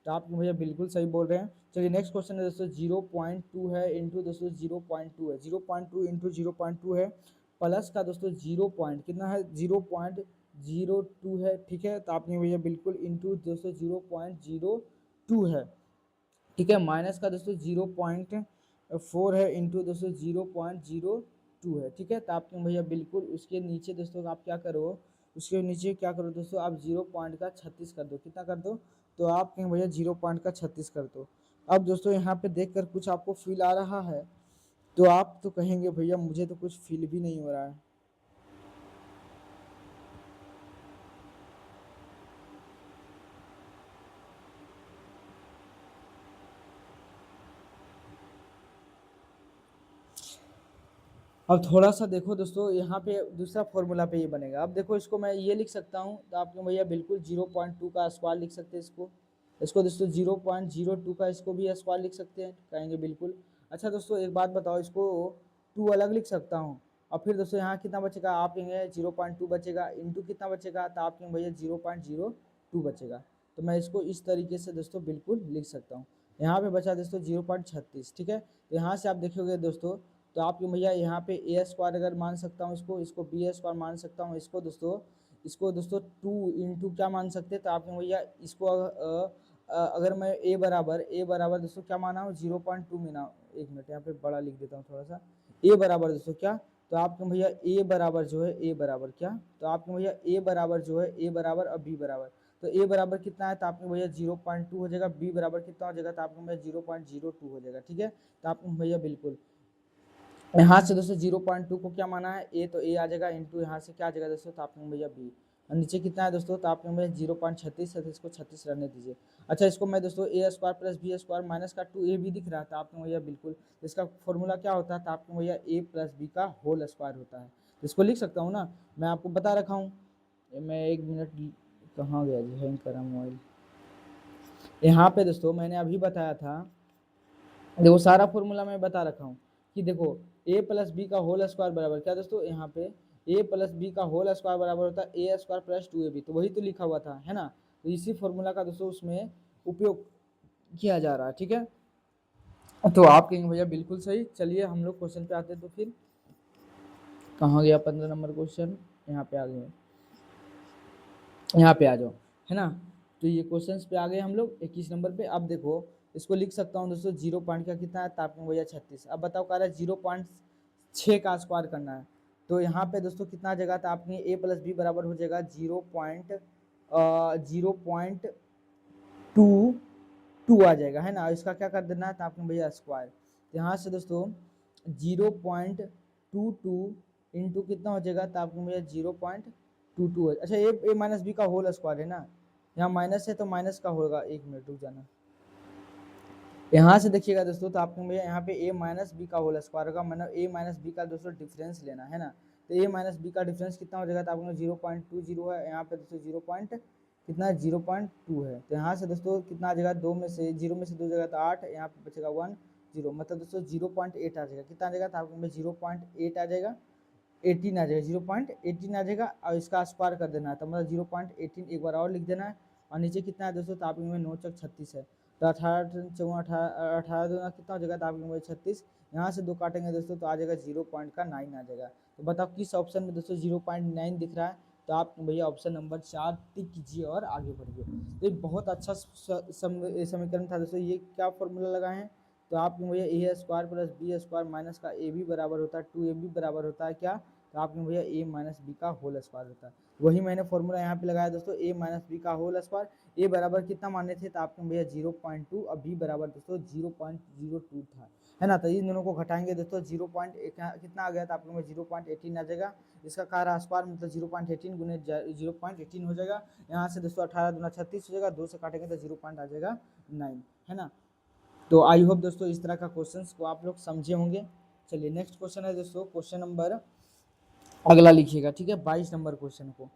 तो आप भैया बिल्कुल सही बोल रहे हैं। चलिए नेक्स्ट क्वेश्चन है दोस्तों 0.2 है इंटू दोस्तों 0.2 है, 0.2 इंटू 0.2 है, प्लस का दोस्तों 0 पॉइंट कितना है 0.02 है। ठीक है, तो आपने भैया बिल्कुल इंटू दोस्तों 0.02 है। ठीक है, माइनस का दोस्तों 0.4 है इंटू दोस्तों 0.02 है। ठीक है, तो आपने भैया बिल्कुल उसके नीचे दोस्तों आप क्या करो, उसके नीचे क्या करो दोस्तों, आप 0 पॉइंट का 36 कर दो, कितना कर दो, तो आप कहें भैया 0 पॉइंट का 36 कर दो। अब दोस्तों यहाँ पे देखकर कुछ आपको फील आ रहा है, तो आप तो कहेंगे भैया मुझे तो कुछ फील भी नहीं हो रहा है। अब थोड़ा सा देखो दोस्तों, यहाँ पे दूसरा फॉर्मूला पे ये बनेगा। अब देखो इसको मैं ये लिख सकता हूँ, तो आपके भैया बिल्कुल 0.2 का स्क्वायर लिख सकते हैं इसको। इसको दोस्तों 0.02 का इसको भी स्क्वायर लिख सकते हैं, कहेंगे बिल्कुल। अच्छा दोस्तों एक बात बताओ, इसको 2 अलग लिख सकता हूँ, और फिर दोस्तों यहाँ कितना बचेगा, आप कहेंगे 0.2 बचेगा, इंटू कितना बचेगा, तो आप कहेंगे भैया 0.02 बचेगा। तो मैं इसको इस तरीके से दोस्तों बिल्कुल लिख सकता हूँ। यहाँ पे बचा दोस्तों 0.36। ठीक है, तो यहाँ से आप देखोगे दोस्तों, तो आप भैया यहाँ पे ए स्क्वायर अगर मान सकता हूँ, इसको बी स्क्वायर मान सकता हूँ, इसको दोस्तों 2 इंटू क्या मान सकते हैं, तो आप भैया इसको अगर मैं ए बराबर दोस्तों क्या माना हूँ 0.2 मीना, एक मिनट यहाँ पे बड़ा लिख देता हूँ थोड़ा सा, ए बराबर दोस्तों क्या, तो आपके भैया ए बराबर जो है ए बराबर क्या, तो आपके भैया ए बराबर जो है ए बराबर और बी बराबर, तो ए बराबर कितना है, तो आपके भैया 0.2 हो जाएगा, बी बराबर कितना हो जाएगा, तो आपके भैया 0.02 हो जाएगा। ठीक है, तो आपके भैया बिल्कुल यहाँ से दोस्तों 0.2 को क्या माना है ए, तो ए आ जाएगा, इंटू यहाँ से क्या आ जाएगा दोस्तों, तो आपने भैया बी, और नीचे कितना है दोस्तों, तो आपने भैया 0.36 है, तो इसको 36 रहने दीजिए। अच्छा इसको मैं दोस्तों ए square plus B square minus का 2 ए भी दिख रहा था आपने भैया बिल्कुल, इसका फॉर्मूला क्या होता है, तो आपके भैया ए प्लस बी का होल स्क्वायर होता है, तो इसको लिख सकता हूँ ना, मैं आपको बता रखा हूँ। मैं एक मिनट, कहाँ गया जी, हैंग करा मोबाइल। यहाँ पे दोस्तों मैंने अभी बताया था, देखो सारा फॉर्मूला मैं बता रखा हूँ कि देखो ए प्लस बी का होल स्क्वायर बराबर क्या दोस्तों, यहाँ पे ए प्लस बी का होल स्क्वायर बराबर होता है ए स्क्वायर प्लस 2ab, तो वही तो लिखा हुआ था है ना, तो इसी फॉर्मूला का दोस्तों उसमें उपयोग किया जा रहा है। ठीक है, तो आप कहेंगे भैया बिल्कुल सही। चलिए हम लोग क्वेश्चन पे आते हैं, तो फिर कहाँ गया 15 नंबर क्वेश्चन, यहाँ पे आ गए, यहाँ पे आ जाओ, है ना। तो ये क्वेश्चंस पे आ गए हम लोग 21 नंबर पे। अब देखो इसको लिख सकता हूँ दोस्तों, 0 पॉइंट का कितना है, तापमान भैया 36। अब बताओ कह रहा है 0.6 का स्क्वायर करना है, तो यहाँ पे दोस्तों कितना जगह था, आपने ए प्लस बी बराबर हो जाएगा 0.2 आ जाएगा, है ना। इसका क्या कर देना है, तो आपने भैया स्क्वायर, तो यहाँ से दोस्तों 0.22 इंटू कितना हो जाएगा, तो आपको भैया 0.22 है। अच्छा ए माइनस बी का होल स्क्वायर है ना, यहाँ माइनस है तो माइनस का होगा, एक मिनट रुक जाना। यहाँ से देखिएगा दोस्तों, तो आपको भैया यहाँ पे ए माइनस बी का होल स्क्वायर होगा, मतलब ए माइनस बी का दोस्तों डिफरेंस लेना है ना, तो ए माइनस बी का डिफरेंस कितना हो जाएगा, तो आपको 0.20 है, यहाँ पे दोस्तों 0 पॉइंट कितना है 0.2 है, तो यहाँ से दोस्तों कितना आ जाएगा, 2 में से 0 में से 2 जाएगा तो 8, यहाँ पे बचेगा 1 0, मतलब दोस्तों 0.8 आ जाएगा, कितना आ जाएगा, तो आपको 0.8 आ जाएगा, 18 आ जाएगा, 0.18 आ जाएगा, और इसका स्क्वायर कर देना है, तो मतलब 0.18 एक बार और लिख देना है, और नीचे कितना है दोस्तों, तो आप में 9 चौक 36 है, तो 18 चौवन 18 दूना कितना हो जाएगा, तो आपके 36, यहाँ से 2 काटेंगे दोस्तों तो आ जाएगा 0.9 आ जाएगा। तो बताओ किस ऑप्शन में दोस्तों 0.9 दिख रहा है, तो आप भैया ऑप्शन नंबर 4 टिक कीजिए और आगे बढ़िए। तो ये बहुत अच्छा समीकरण था दोस्तों, ये क्या फॉर्मूला लगाए हैं, तो आप भैया ए square plus B square minus का ए भी बराबर होता है 2ab बराबर होता है क्या, तो आप कहेंगे भैया ए माइनस बी का होल स्क्वायर होता है। वही मैंने फॉर्मूला यहाँ पे लगाया दोस्तों, ए माइनस बी का होल स्क्वायर। ए बराबर कितना माने थे, तो आप कहेंगे भैया 0.2, और बी बराबर दोस्तों 0.02 था, है ना। तो इन दोनों को घटाएंगे दोस्तों, 0. कितना आ गया, तो आप कहेंगे 0.18 आ जाएगा। इसका कार्य स्क्वायर मतलब 0.18 गुने 0.18 हो जाएगा। यहाँ से दोस्तों 18 दूना 36 हो जाएगा, 2 से काटेंगे तो 0 पॉइंट आ जाएगा 9, है ना। तो आई होप दोस्तों इस तरह का क्वेश्चंस को आप लोग समझे होंगे। चलिए नेक्स्ट क्वेश्चन है दोस्तों, क्वेश्चन नंबर अगला लिखिएगा, ठीक है। 22 नंबर क्वेश्चन को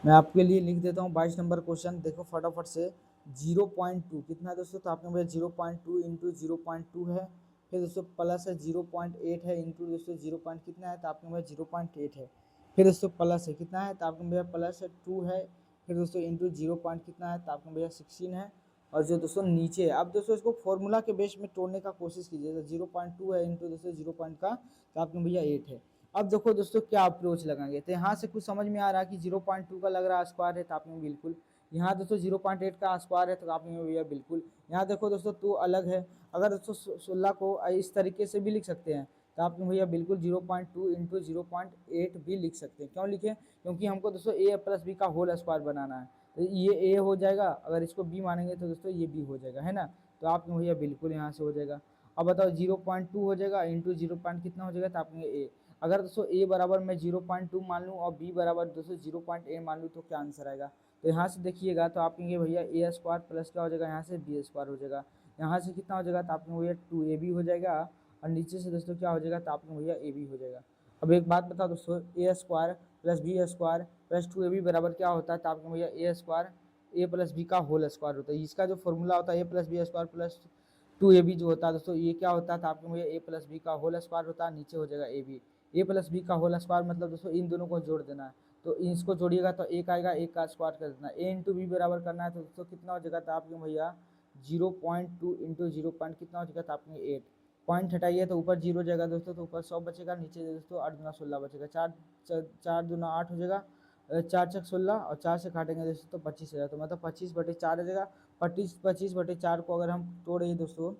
मैं आपके लिए लिख देता हूँ। 22 नंबर क्वेश्चन देखो फटाफट से। 0.2 कितना है दोस्तों, तो आपने बोला 0.2 इंटू 0.2 है, फिर दोस्तों प्लस है 0.8 है इंटू दोस्तों 0 पॉइंट कितना है, तो आपने बोला 0.8 है, फिर दोस्तों प्लस है कितना है, तो आपने भैया प्लस है 2 है, फिर दोस्तों इंटू 0 पॉइंट कितना है, तो आपने भैया 16 है, और जो दोस्तों नीचे है। अब दोस्तों इसको फॉर्मूला के बेस में तोड़ने का कोशिश कीजिए। तो 0.2 है इंटू दोस्तों 0 पॉइंट का, तो आपने भैया 8 है। अब देखो दोस्तों क्या अप्रोच लगाएंगे, तो यहाँ से कुछ समझ में आ रहा है कि 0.2 का लग रहा है स्क्वायर है, तो आपने बिल्कुल। यहाँ दोस्तों 0.8 का स्क्वायर है, तो आपने भैया बिल्कुल। यहाँ देखो दोस्तों 2 अलग है, अगर दोस्तों 16 को इस तरीके से भी लिख सकते हैं, तो आपने भैया बिल्कुल 0.2 इंटू 0.8 भी लिख सकते हैं। क्यों लिखे, क्योंकि हमको दोस्तों ए प्लस बी का होल स्क्वायर बनाना है, तो ये ए हो जाएगा, अगर इसको बी मानेंगे तो दोस्तों ये बी हो जाएगा, है ना। तो आपने भैया बिल्कुल यहाँ से हो जाएगा। अब बताओ 0.2 हो जाएगा इंटू 0 पॉइंट कितना हो जाएगा, तो आपने ए। अगर दोस्तों ए बराबर मैं 0.2 मान लूँ और बी बराबर दोस्तों 0.8 मान लूँ, तो क्या आंसर आएगा। तो यहाँ से देखिएगा, तो आप कहेंगे भैया ए स्क्वायर प्लस क्या हो जाएगा, यहाँ से बी स्क्वायर हो जाएगा। यहाँ से कितना हो जाएगा, तो आपने भैया 2 AB हो जाएगा, और नीचे से दोस्तों क्या हो जाएगा, तो आपने भैया ए बी हो जाएगा। अब एक बात बताओ दोस्तों, ए square plus B square plus 2AB बराबर क्या होता है, तो आपने भैया ए स्क्वायर ए प्लस बी का होल स्क्वायर होता है। इसका जो फॉर्मूला होता है a plus B square plus 2AB जो होता है दोस्तों, ये क्या होता है, तो आपके भैया ए प्लस बी का होल स्क्वायर होता है, नीचे हो जाएगा A B. A plus B का होल स्क्वायर मतलब दोस्तों इन दोनों को जोड़ देना है, तो इसको जोड़िएगा तो एक आएगा, एक का स्क्वायर कर देना। ए इंटू बी बराबर करना है, तो दोस्तों कितना हो जाएगा, तो आपके भैया 0.2 इंटू 0 पॉइंट कितना हो जाएगा, तो आपने 8 पॉइंट हटाइए तो ऊपर 0 जाएगा दोस्तों, तो ऊपर 100 बचेगा, नीचे दोस्तों 8 दूना 16 बचेगा, 4 दूना 8 हो जाएगा, 4 छक 16, और 4 से काटेंगे दोस्तों तो 25 हो जाएगा, तो मतलब 25/4 हो जाएगा। 25/4 को अगर हम तोड़े दोस्तों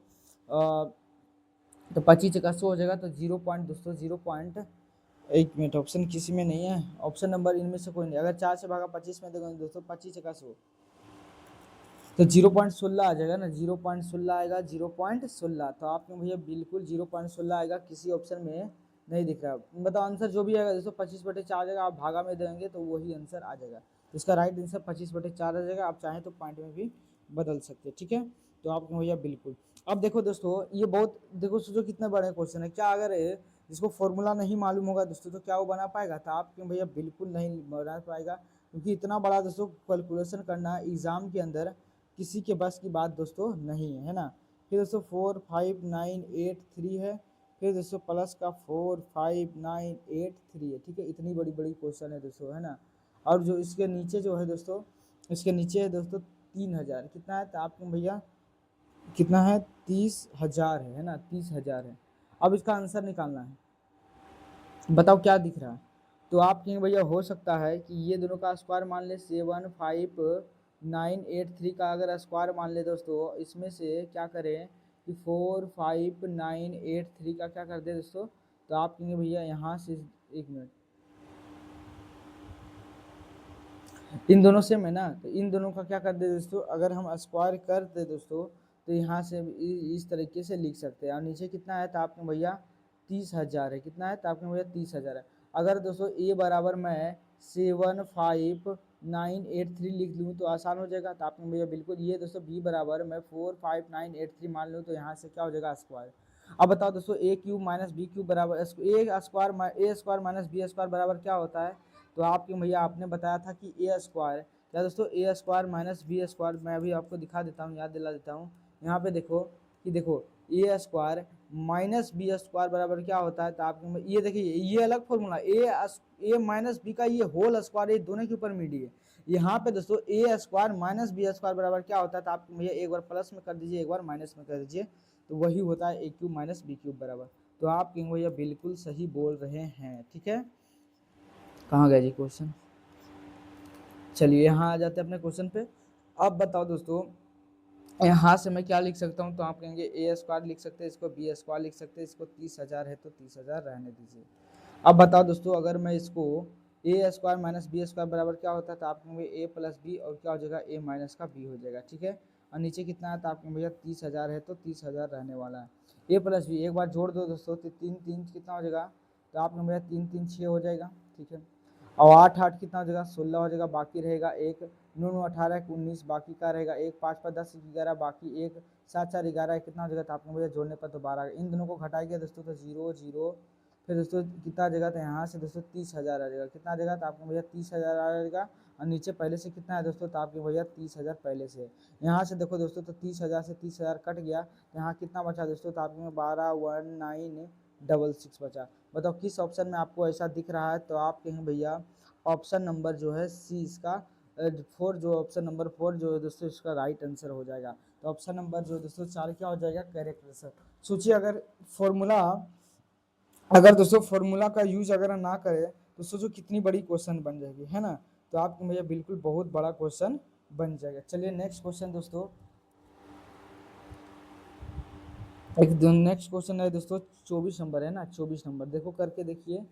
तो 25 100 हो जाएगा, तो 0 पॉइंट दोस्तों 0.1 मिनट, ऑप्शन किसी में नहीं है, ऑप्शन नंबर इनमें से कोई नहीं। अगर 4 से भागा 25 में देखो दोस्तों 25 100, तो 0.16 आ जाएगा ना, 0.16 आएगा, 0.16। तो आपने भैया बिल्कुल 0.16 आएगा, किसी ऑप्शन में नहीं दिख रहा। बताओ आंसर जो भी आएगा दोस्तों 25/4 आ जाएगा, आप भागा में देंगे तो वही आंसर आ जाएगा। तो इसका राइट आंसर 25/4 आ जाएगा। आप चाहें तो पॉइंट में भी बदल सकते हैं, ठीक है। तो आपने भैया बिल्कुल। अब देखो दोस्तों ये बहुत देखो सोचो कितने बड़े क्वेश्चन है, क्या अगर जिसको फॉर्मूला नहीं मालूम होगा दोस्तों, तो क्या वो बना पाएगा, तो आप क्यों भैया बिल्कुल नहीं बना पाएगा, क्योंकि इतना बड़ा दोस्तों कैलकुलेशन करना एग्जाम के अंदर किसी के बस की बात दोस्तों नहीं है, है ना। फिर दोस्तों 4 5 9 8 3 है, फिर दोस्तों प्लस का 4 5 9 8 3 है, ठीक है। इतनी बड़ी बड़ी क्वेश्चन है दोस्तों, है ना। और जो इसके नीचे जो है दोस्तों, इसके नीचे है दोस्तों 3000 कितना है, तो आपको भैया कितना है 30,000 है ना, 30,000 है। अब इसका आंसर निकालना है, बताओ क्या दिख रहा है। तो आप कहेंगे भैया हो सकता है कि ये दोनों का स्क्वायर मान ले 75983 का अगर स्क्वायर मान ले दोस्तों, इसमें से क्या करें कि 45983 का क्या कर दे दोस्तों, तो आप कहेंगे भैया यहाँ से एक मिनट, इन दोनों से में ना, तो इन दोनों का क्या कर दे दोस्तों, अगर हम स्क्वायर कर दे दोस्तों, तो यहाँ से इस तरीके से लिख सकते हैं। और नीचे कितना है, तो आपने भैया 30,000 है, कितना है, तो आपने भैया 30,000 है। अगर दोस्तों ए बराबर मैं 75983 लिख लूँ तो आसान हो जाएगा, तो आपने भैया बिल्कुल। ये दोस्तों बी बराबर मैं 45983 मान लूँ, तो यहाँ से क्या हो जाएगा स्क्वायर। अब बताओ दोस्तों A cube minus B cube बराबर ए स्क्वायर माइनस बी स्क्वायर बराबर क्या होता है, तो आपके भैया आपने बताया था कि ए स्क्वायर, क्या दोस्तों ए स्क्वायर माइनस बी स्क्वायर, मैं अभी आपको दिखा देता हूँ, याद दिला देता हूँ। यहाँ पे देखो कि देखो ए स्क्वायर माइनस बी स्क्वायर बराबर क्या होता है, तो आपको ये देखिए ये अलग फॉर्मूला, ए माइनस बी का ये होल स्क्वायर, ये दोनों के ऊपर मिडी है। यहाँ पे दोस्तों ए स्क्वायर माइनस बी स्क्वायर बराबर क्या होता है, तो आप भैया एक बार प्लस में कर दीजिए, एक बार माइनस में कर दीजिए, तो वही होता है A cube minus B cube बराबर। तो आप कहेंगे भैया बिल्कुल सही बोल रहे हैं, ठीक है। कहाँ गया जी क्वेश्चन, चलिए यहाँ आ जाते हैं अपने क्वेश्चन पे। अब बताओ दोस्तों यहाँ से मैं क्या लिख सकता हूँ, तो आप कहेंगे ए स्क्वायर लिख सकते हैं, इसको बी स्क्वायर लिख सकते हैं, इसको 30,000 है तो 30,000 रहने दीजिए। अब बताओ दोस्तों, अगर मैं इसको ए स्क्वायर माइनस बी स्क्वायर बराबर क्या होता है, तो आप कहोगे ए प्लस बी और क्या हो जाएगा ए माइनस का बी हो जाएगा, ठीक है। और नीचे कितना है, तो आप कहोगे भैया 30,000 है, तो 30,000 रहने वाला है। ए प्लस बी एक बार जोड़ दो दोस्तों, तो तीन तीन कितना हो जाएगा, तो आप कहोगे भैया 3 3 6 हो जाएगा, ठीक है। और 8 8 कितना हो जाएगा, 16 हो जाएगा, बाकी रहेगा एक, 9 9 18 19, बाकी का रहेगा एक, 5 5 10 11, बाकी एक, 7 4 11 कितना हो जाएगा, तो आपको भैया जोड़ने पर तो 12, इन दोनों को घटाएंगे दोस्तों तो 0 0, फिर दोस्तों कितना आ जाएगा, तो यहाँ से दोस्तों 30,000 आ जाएगा, कितना आ जाएगा, तो आपको भैया 30,000 आ जाएगा। और नीचे पहले से कितना है दोस्तों, तो आपके भैया 30,000 पहले से है। यहाँ से देखो दोस्तों, तो 30,000 से 30,000 कट गया, तो यहाँ कितना बचा दोस्तों, तो आपके 12,1966 बचा। बताओ किस ऑप्शन में आपको ऐसा दिख रहा है, तो आप कहें भैया ऑप्शन नंबर जो है सी इसका 4, जो ऑप्शन नंबर 4 जो है दोस्तों इसका राइट आंसर हो जाएगा। तो ऑप्शन नंबर जो दोस्तों 4 क्या हो जाएगा, करेक्ट आंसर। सोचिए अगर दोस्तों फॉर्मूला का यूज अगर ना करें तो सोचो कितनी बड़ी क्वेश्चन बन जाएगी, है ना। तो आपको भैया बिल्कुल बहुत बड़ा क्वेश्चन बन जाएगा। चलिए नेक्स्ट क्वेश्चन दोस्तों, एक नेक्स्ट क्वेश्चन है दोस्तों 24 नंबर है ना, 24 नंबर देखो करके देखिए।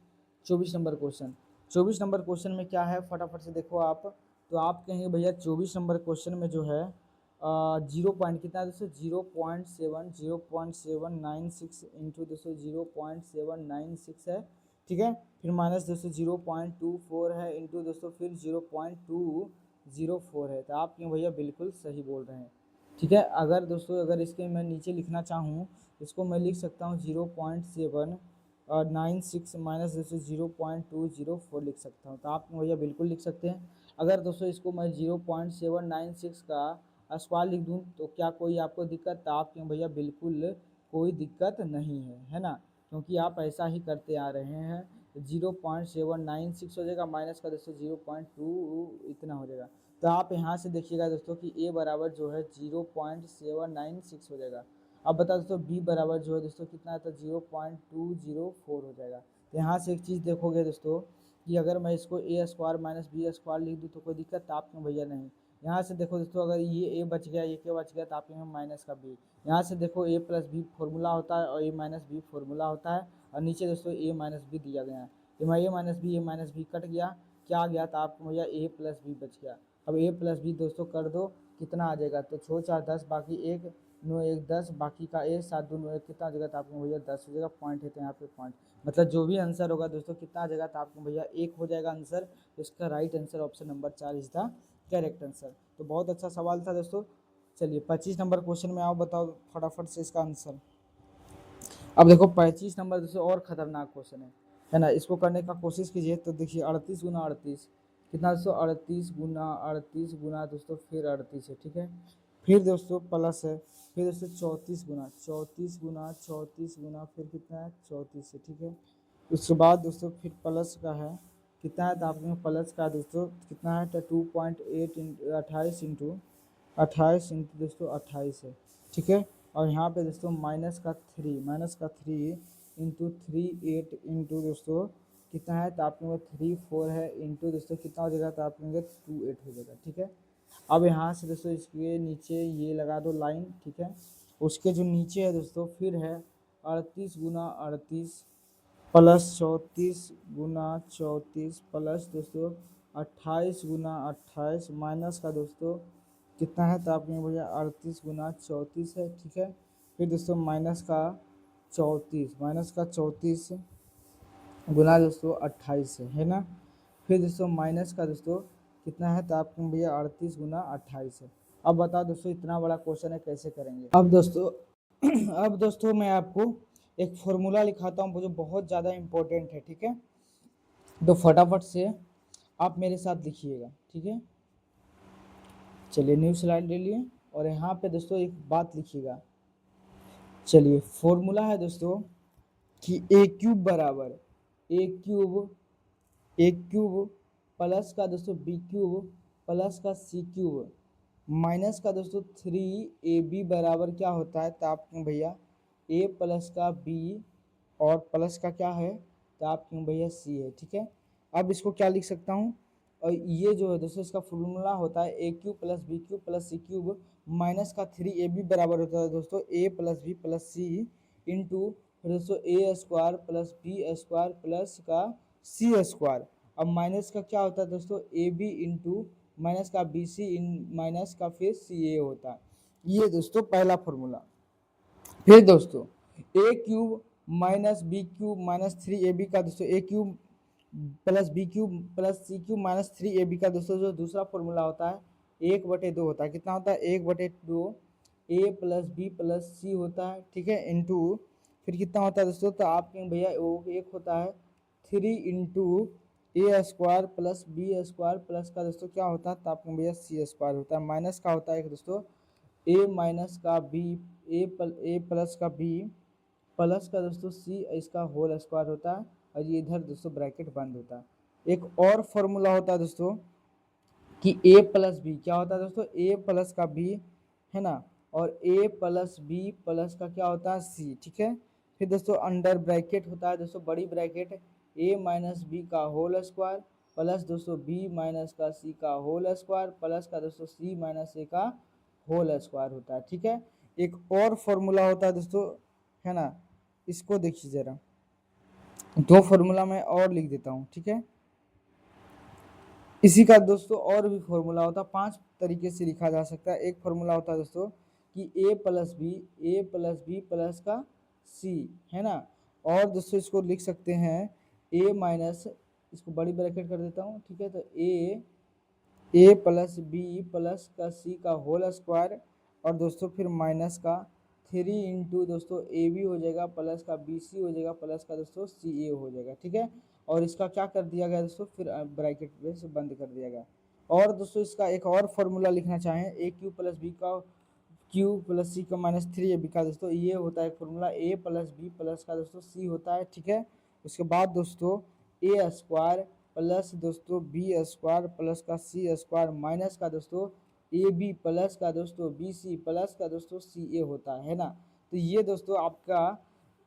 24 नंबर क्वेश्चन, 24 नंबर क्वेश्चन में क्या है फटाफट से देखो आप। तो आप कहेंगे भैया 24 नंबर क्वेश्चन में जो है 0 पॉइंट कितना है दोस्तों, 0.796 इंटू दोस्तों 0.796 है, ठीक है। फिर माइनस दोस्तों 0.24 है इंटू दोस्तों फिर 0.204 है। तो आप क्यों भैया बिल्कुल सही बोल रहे हैं, ठीक है। अगर दोस्तों अगर इसके मैं नीचे लिखना चाहूँ, इसको मैं लिख सकता हूँ 0.796 माइनस दोस्तों 0.204 लिख सकता हूँ। तो आप भैया बिल्कुल लिख सकते हैं। अगर दोस्तों इसको मैं 0.796 का स्क्वायर लिख दूँ तो क्या कोई आपको दिक्कत, तो आप क्यों भैया बिल्कुल कोई दिक्कत नहीं है ना, क्योंकि आप ऐसा ही करते आ रहे हैं। 0.796 हो जाएगा, माइनस का दोस्तों 0.2 इतना हो जाएगा। तो आप यहाँ से देखिएगा दोस्तों कि a बराबर जो है 0.796 हो जाएगा। अब बता दोस्तों b बराबर जो है दोस्तों कितना है, तो 0.204 हो जाएगा। तो यहाँ से एक चीज़ देखोगे दोस्तों कि अगर मैं इसको a square minus B square लिख दूँ तो कोई दिक्कत, तो आप क्यों भैया नहीं। यहाँ से देखो दोस्तों अगर ये a बच गया, ये क्या बच गया, तो आप यहाँ माइनस का b। यहाँ से देखो a प्लस बी फॉर्मूला होता है और a माइनस बी फॉर्मूला होता है, और नीचे दोस्तों a माइनस बी दिया गया है। a माइनस बी कट गया, क्या आ गया, तो आपको भैया a प्लस बी बच गया। अब a प्लस बी दोस्तों कर दो, कितना आ जाएगा, तो 6 4 10, बाकी 1 9 1 10, बाकी का 1 7 2 9 1 कितना आ जाएगा, तो आपको भैया 10 हो जाएगा। पॉइंट है तो यहाँ पे पॉइंट, मतलब जो भी आंसर होगा दोस्तों कितना आ जाएगा, तो आपको भैया 1 हो जाएगा आंसर। तो इसका right answer option number 4 is the correct answer. तो बहुत अच्छा सवाल था दोस्तों। चलिए 25 नंबर क्वेश्चन में आओ, बताओ फटाफट से इसका आंसर। अब देखो 25 नंबर दोस्तों और खतरनाक क्वेश्चन है ना। इसको करने का कोशिश कीजिए। तो देखिए 38 गुना 38 कितना दोस्तों, 38 गुना दोस्तों फिर 38 है, ठीक है। फिर दोस्तों प्लस है, फिर दोस्तों 34 गुना फिर कितना है 34 है, ठीक है। उसके बाद दोस्तों फिर प्लस का है, कितना है, तो आपके प्लस का दोस्तों कितना है, तो 2.8 28 इंटू दोस्तों 28 है, ठीक है। और यहाँ पे दोस्तों माइनस का थ्री इंटू 3 8 इंटू दोस्तों कितना है, तो आपके 3 4 है इंटू दोस्तों कितना हो जाएगा, तो आपके 2 8 हो जाएगा, ठीक है। अब यहाँ से दोस्तों इसके नीचे ये लगा दो लाइन, ठीक है। उसके जो नीचे है दोस्तों फिर है 38 गुना 38 प्लस 34 गुना 34 प्लस दोस्तों 28 गुना 28 माइनस का दोस्तों कितना है, तो आपके भैया 38 गुना 34 है, ठीक है। फिर दोस्तों माइनस का 34 गुना दोस्तों 28 है ना। फिर दोस्तों माइनस का दोस्तों कितना है, तो आपके भैया 38 गुना 28 है। अब बताओ दोस्तों इतना बड़ा क्वेश्चन है कैसे करेंगे। अब दोस्तों अब दोस्तों मैं आपको एक फॉर्मूला लिखाता हूँ जो बहुत ज़्यादा इम्पोर्टेंट है, ठीक है। तो फटाफट से आप मेरे साथ लिखिएगा, ठीक है। चलिए न्यू स्लाइड ले लिए और यहाँ पे दोस्तों एक बात लिखिएगा। चलिए फॉर्मूला है दोस्तों कि ए क्यूब बराबर ए क्यूब प्लस का दोस्तों बी क्यूब प्लस का सी क्यूब माइनस का दोस्तों 3ab बराबर क्या होता है, तो आप क्यों भैया a प्लस का b और प्लस का क्या है, तो आप क्यों भैया c है, ठीक है। अब इसको क्या लिख सकता हूँ, और ये जो है दोस्तों इसका फॉर्मूला होता है A cube plus B cube plus C cube minus का 3ab बराबर होता है दोस्तों a plus B plus C into फिर दोस्तों ए square plus B square plus का सी स्क्वायर। अब माइनस का क्या होता है दोस्तों, ए बी इंटू माइनस का बी सी इन माइनस का फिर सी ए होता है। ये दोस्तों पहला फॉर्मूला। फिर दोस्तों A cube minus B cube minus three A B का दोस्तों A cube plus B cube plus C cube minus three A B का दोस्तों जो दूसरा फॉर्मूला होता है 1/2 होता है। कितना होता है 1/2 ए प्लस बी प्लस सी होता है, ठीक है, इंटू फिर कितना होता है दोस्तों, तो आपके भैया वो एक होता है 3 इंटू ए square plus B square plus का दोस्तों क्या होता है, तो आपके भैया सी स्क्वायर होता है। माइनस का होता है एक दोस्तों ए माइनस का बी ए प्लस का बी प्लस का दोस्तों सी इसका होल स्क्वायर होता है, और ये इधर दोस्तों ब्रैकेट बंद होता है। एक और फॉर्मूला होता है दोस्तों कि ए प्लस बी क्या होता है दोस्तों, ए प्लस का बी है ना, और ए प्लस बी प्लस का क्या होता है सी, ठीक है। फिर दोस्तों अंडर ब्रैकेट होता है दोस्तों बड़ी ब्रैकेट ए माइनस बी का होल स्क्वायर प्लस दोस्तों बी माइनस का सी का होल स्क्वायर प्लस का दोस्तों सी माइनस ए का होल स्क्वायर होता है, ठीक है। एक और फॉर्मूला होता है दोस्तों, है ना, इसको देखिए जरा, दो फॉर्मूला मैं और लिख देता हूँ, ठीक है। इसी का दोस्तों और भी फॉर्मूला होता है, 5 तरीके से लिखा जा सकता है। एक फॉर्मूला होता है दोस्तों कि ए प्लस बी प्लस का सी, है ना, और दोस्तों इसको लिख सकते हैं ए माइनस, इसको बड़ी ब्रैकेट कर देता हूँ, ठीक है, तो ए प्लस बी प्लस का सी का होल स्क्वायर, और दोस्तों फिर माइनस का 3 इंटू दोस्तों ए बी हो जाएगा प्लस का बी सी हो जाएगा प्लस का दोस्तों सी ए हो जाएगा, ठीक है। और इसका क्या कर दिया गया दोस्तों, फिर ब्रैकेट में से बंद कर दिया गया। और दोस्तों इसका एक और फॉर्मूला लिखना चाहें ए क्यू प्लस बी का क्यू प्लस सी का माइनस 3ab का दोस्तों ये होता है फॉर्मूला ए प्लस बी प्लस का दोस्तों सी होता है, ठीक है। उसके बाद दोस्तों ए स्क्वायर प्लस दोस्तों बी स्क्वायर प्लस का सी स्क्वायर माइनस का दोस्तों ए बी प्लस का दोस्तों बी सी प्लस का दोस्तों सी ए होता है ना। तो ये दोस्तों आपका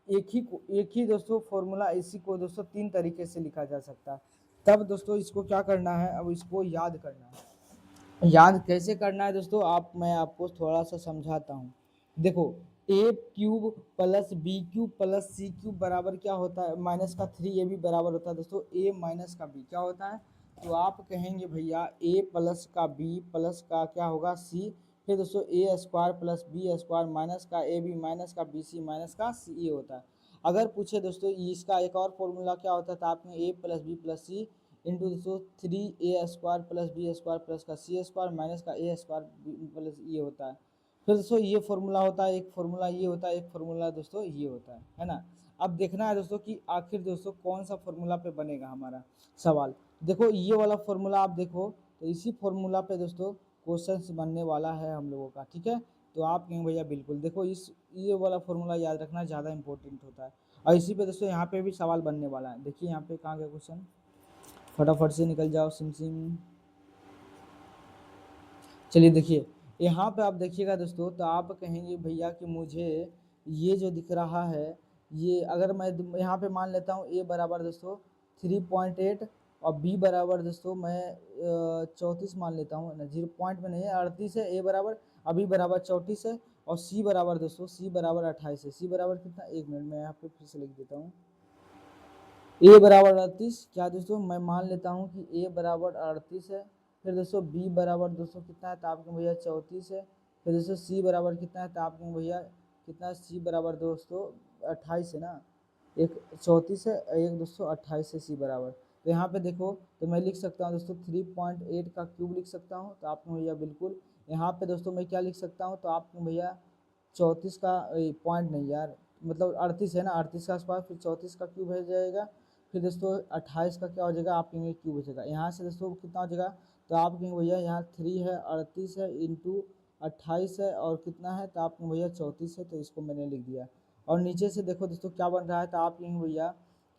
एक ही दोस्तों फॉर्मूला, इसी को दोस्तों 3 तरीके से लिखा जा सकता है। तब दोस्तों इसको क्या करना है, अब इसको याद करना है। याद कैसे करना है दोस्तों, मैं आपको थोड़ा सा समझाता हूँ। देखो A cube plus B cube plus C cube बराबर क्या होता है, माइनस का 3ab बराबर होता है दोस्तों ए माइनस का बी क्या होता है, तो आप कहेंगे भैया ए प्लस का बी प्लस का क्या होगा सी, फिर दोस्तों ए square plus B square minus का ए बी माइनस का बी सी माइनस का सी ए होता है। अगर पूछे दोस्तों इसका एक और फॉर्मूला क्या होता है, तो आपने A plus B plus C into दोस्तों 3a square plus B square plus का सी स्क्वायर माइनस का ए स्क्वायर प्लस ये होता है। फिर दोस्तों ये फॉर्मूला होता है, एक फॉर्मूला ये होता है, एक फॉर्मूला दोस्तों ये होता है ना। अब देखना है दोस्तों कि आखिर दोस्तों कौन सा फॉर्मूला पे बनेगा हमारा सवाल। देखो ये वाला फॉर्मूला आप देखो, तो इसी फॉर्मूला पे दोस्तों क्वेश्चन बनने वाला है हम लोगों का, ठीक है। तो आप कहेंगे भैया बिल्कुल देखो ये वाला फॉर्मूला याद रखना ज़्यादा इंपॉर्टेंट होता है, और इसी पे दोस्तों यहाँ पे भी सवाल बनने वाला है। देखिए यहाँ पे कहाँ गया क्वेश्चन, फटाफट से निकल जाओ सिम सिम। चलिए देखिए यहाँ पे आप देखिएगा दोस्तों, तो आप कहेंगे भैया कि मुझे ये जो दिख रहा है, ये अगर मैं यहाँ पे मान लेता हूँ ए बराबर दोस्तों 3.8 और बी बराबर दोस्तों मैं 34 मान लेता हूँ ना, 0 पॉइंट में नहीं है 38 है, ए बराबर अभी बराबर 34 है, और सी बराबर दोस्तों सी बराबर 28 है। सी बराबर कितना, एक मिनट मैं यहाँ पे फिर से लिख देता हूँ, ए बराबर 38 क्या दोस्तों, मैं मान लेता हूँ कि ए बराबर 38 है। फिर दोस्तों बी बराबर दोस्तों कितना है, तो आपके भैया 34 है। फिर दोस्तों सी बराबर कितना है, तो आपके भैया कितना है, सी बराबर दोस्तों 28 है ना, एक 34 है एक दोस्तों 28 है सी बराबर। तो यहाँ पे देखो तो मैं लिख सकता हूँ दोस्तों 3.8 का क्यूब लिख सकता हूँ, तो आपके भैया बिल्कुल यहाँ पे दोस्तों मैं क्या लिख सकता हूँ, तो आपके भैया 34 का पॉइंट नहीं यार, मतलब 38 है ना, 38 का स्क्वायर फिर 34 का क्यूब हो जाएगा, फिर दोस्तों 28 का क्या हो जाएगा, आप कहेंगे क्यूब हो जाएगा। यहाँ से दोस्तों कितना हो जाएगा, तो आप कहेंगे भैया यहाँ 3 है 38 है इंटू 28 है और कितना है, तो आप कहेंगे भैया 34 है, तो इसको मैंने लिख दिया। और नीचे से देखो दोस्तों क्या बन रहा है, तो आप कहेंगे भैया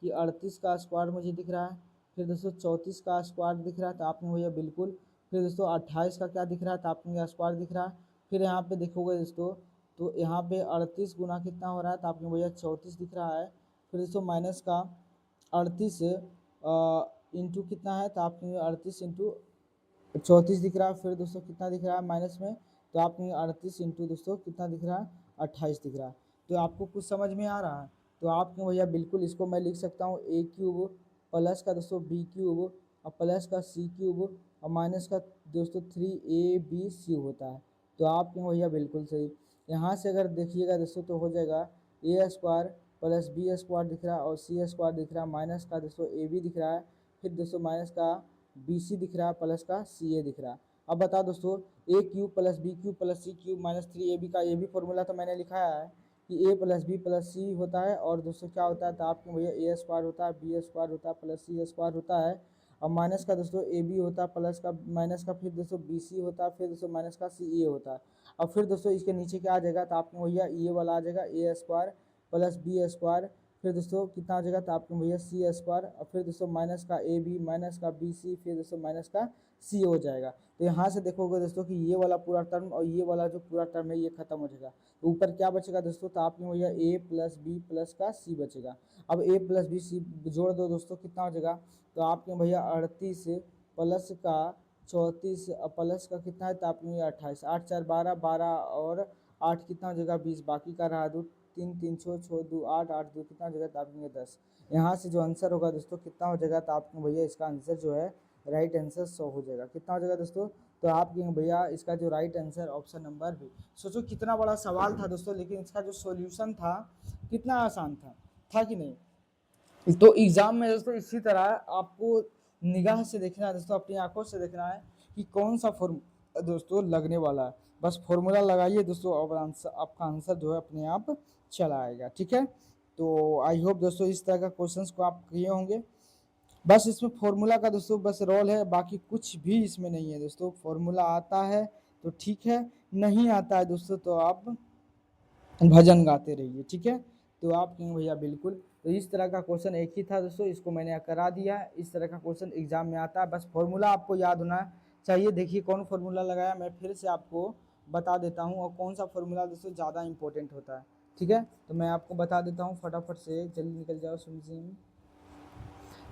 कि 38 का स्क्वायर मुझे दिख रहा है, फिर दोस्तों 34 का स्क्वायर दिख रहा है, तो आप कहेंगे भैया बिल्कुल, फिर दोस्तों 28 का क्या दिख रहा है, तो आप कहेंगे स्क्वायर दिख रहा है। फिर यहाँ पे देखोगे दोस्तों, तो यहाँ पे 38 गुना कितना हो रहा है, तो आपके भैया 34 दिख रहा है। फिर दोस्तों माइनस का 38 इंटू कितना है, तो आपके 38 इंटू 34 दिख रहा है। फिर दोस्तों कितना दिख रहा है माइनस में, तो आपके 38 इंटू दोस्तों कितना दिख रहा है 28 दिख रहा है। तो आपको कुछ समझ में आ रहा है, तो आपके भैया बिल्कुल इसको मैं लिख सकता हूँ ए क्यूब प्लस का दोस्तों बी क्यूब और प्लस का सी क्यूब और माइनस का दोस्तों 3ab होता है। तो आपके भैया बिल्कुल सही। यहाँ से अगर देखिएगा दोस्तों तो हो जाएगा ए स्क्वायर प्लस बी स्क्वायर दिख रहा है और सी स्क्वायर दिख रहा है, माइनस का दोस्तों ए बी दिख रहा है, फिर दोस्तों माइनस का बी सी दिख रहा है, प्लस का सी ए दिख रहा है। अब बताओ दोस्तों A cube plus B cube plus C cube minus 3ab का ये भी फॉर्मूला तो मैंने लिखा है कि ए प्लस बी प्लस सी होता है और दोस्तों क्या होता है तो आपके भैया ए स्क्वायर होता है, बी स्क्वायर होता है, प्लस सी स्क्वायर होता है और माइनस का दोस्तों ए बी होता है, प्लस का माइनस का फिर दोस्तों बी सी होता है, फिर दोस्तों माइनस का सी ए होता है। और फिर दोस्तों इसके नीचे क्या आ जाएगा तो आपके भैया ये वाला आ जाएगा ए स्क्वायर प्लस बी स्क्वायर, फिर दोस्तों कितना आ जाएगा तो आपके भैया सी स्क्वायर और फिर दोस्तों माइनस का ए बी माइनस का बी सी फिर दोस्तों माइनस का सी हो जाएगा। तो यहाँ से देखोगे दोस्तों कि ये वाला पूरा टर्म और ये वाला जो पूरा टर्म है ये खत्म हो जाएगा। तो ऊपर क्या बचेगा दोस्तों तो आपके भैया ए प्लस बी प्लस का सी बचेगा। अब ए प्लस बी सी जोड़ दो दोस्तों कितना हो जाएगा तो आपके भैया 38 प्लस का 34 प्लस का कितना है तो आपके भैया 28, 8 4 12 12 और 8 कितना हो जाएगा 20, बाकी का रहा दो 3 3 छो छो 2 8 8 2 कितना हो जाएगा तो आपके 10। यहाँ से जो आंसर होगा दोस्तों कितना हो जाएगा तो आपके भैया इसका आंसर जो है राइट आंसर 100 हो जाएगा। कितना हो जाएगा दोस्तों तो आपके भैया इसका जो right answer option number B. सोचो कितना बड़ा सवाल था दोस्तों, लेकिन इसका जो सॉल्यूशन था कितना आसान था कि नहीं। तो एग्जाम में दोस्तों इसी तरह आपको निगाह से देखना है दोस्तों, अपनी आंखों से देखना है कि कौन सा फॉर्मूला दोस्तों लगने वाला है। बस फॉर्मूला लगाइए दोस्तों और आंसर आपका आंसर जो है अपने आप चला आएगा। ठीक है, तो आई होप दोस्तों इस तरह का क्वेश्चंस को आप किए होंगे। बस इसमें फॉर्मूला का दोस्तों बस रोल है, बाकी कुछ भी इसमें नहीं है दोस्तों। फॉर्मूला आता है तो ठीक है, नहीं आता है दोस्तों तो आप भजन गाते रहिए। ठीक है, तो आप कहेंगे भैया बिल्कुल। तो इस तरह का क्वेश्चन एक ही था दोस्तों, इसको मैंने करा दिया। इस तरह का क्वेश्चन एग्जाम में आता है, बस फॉर्मूला आपको याद होना चाहिए। देखिए कौन फॉर्मूला लगाया, मैं फिर से आपको बता देता हूँ और कौन सा फॉर्मूला दोस्तों ज़्यादा इंपॉर्टेंट होता है। ठीक है, तो मैं आपको बता देता हूँ फटाफट से, जल्दी निकल जाओ सुन सिंह।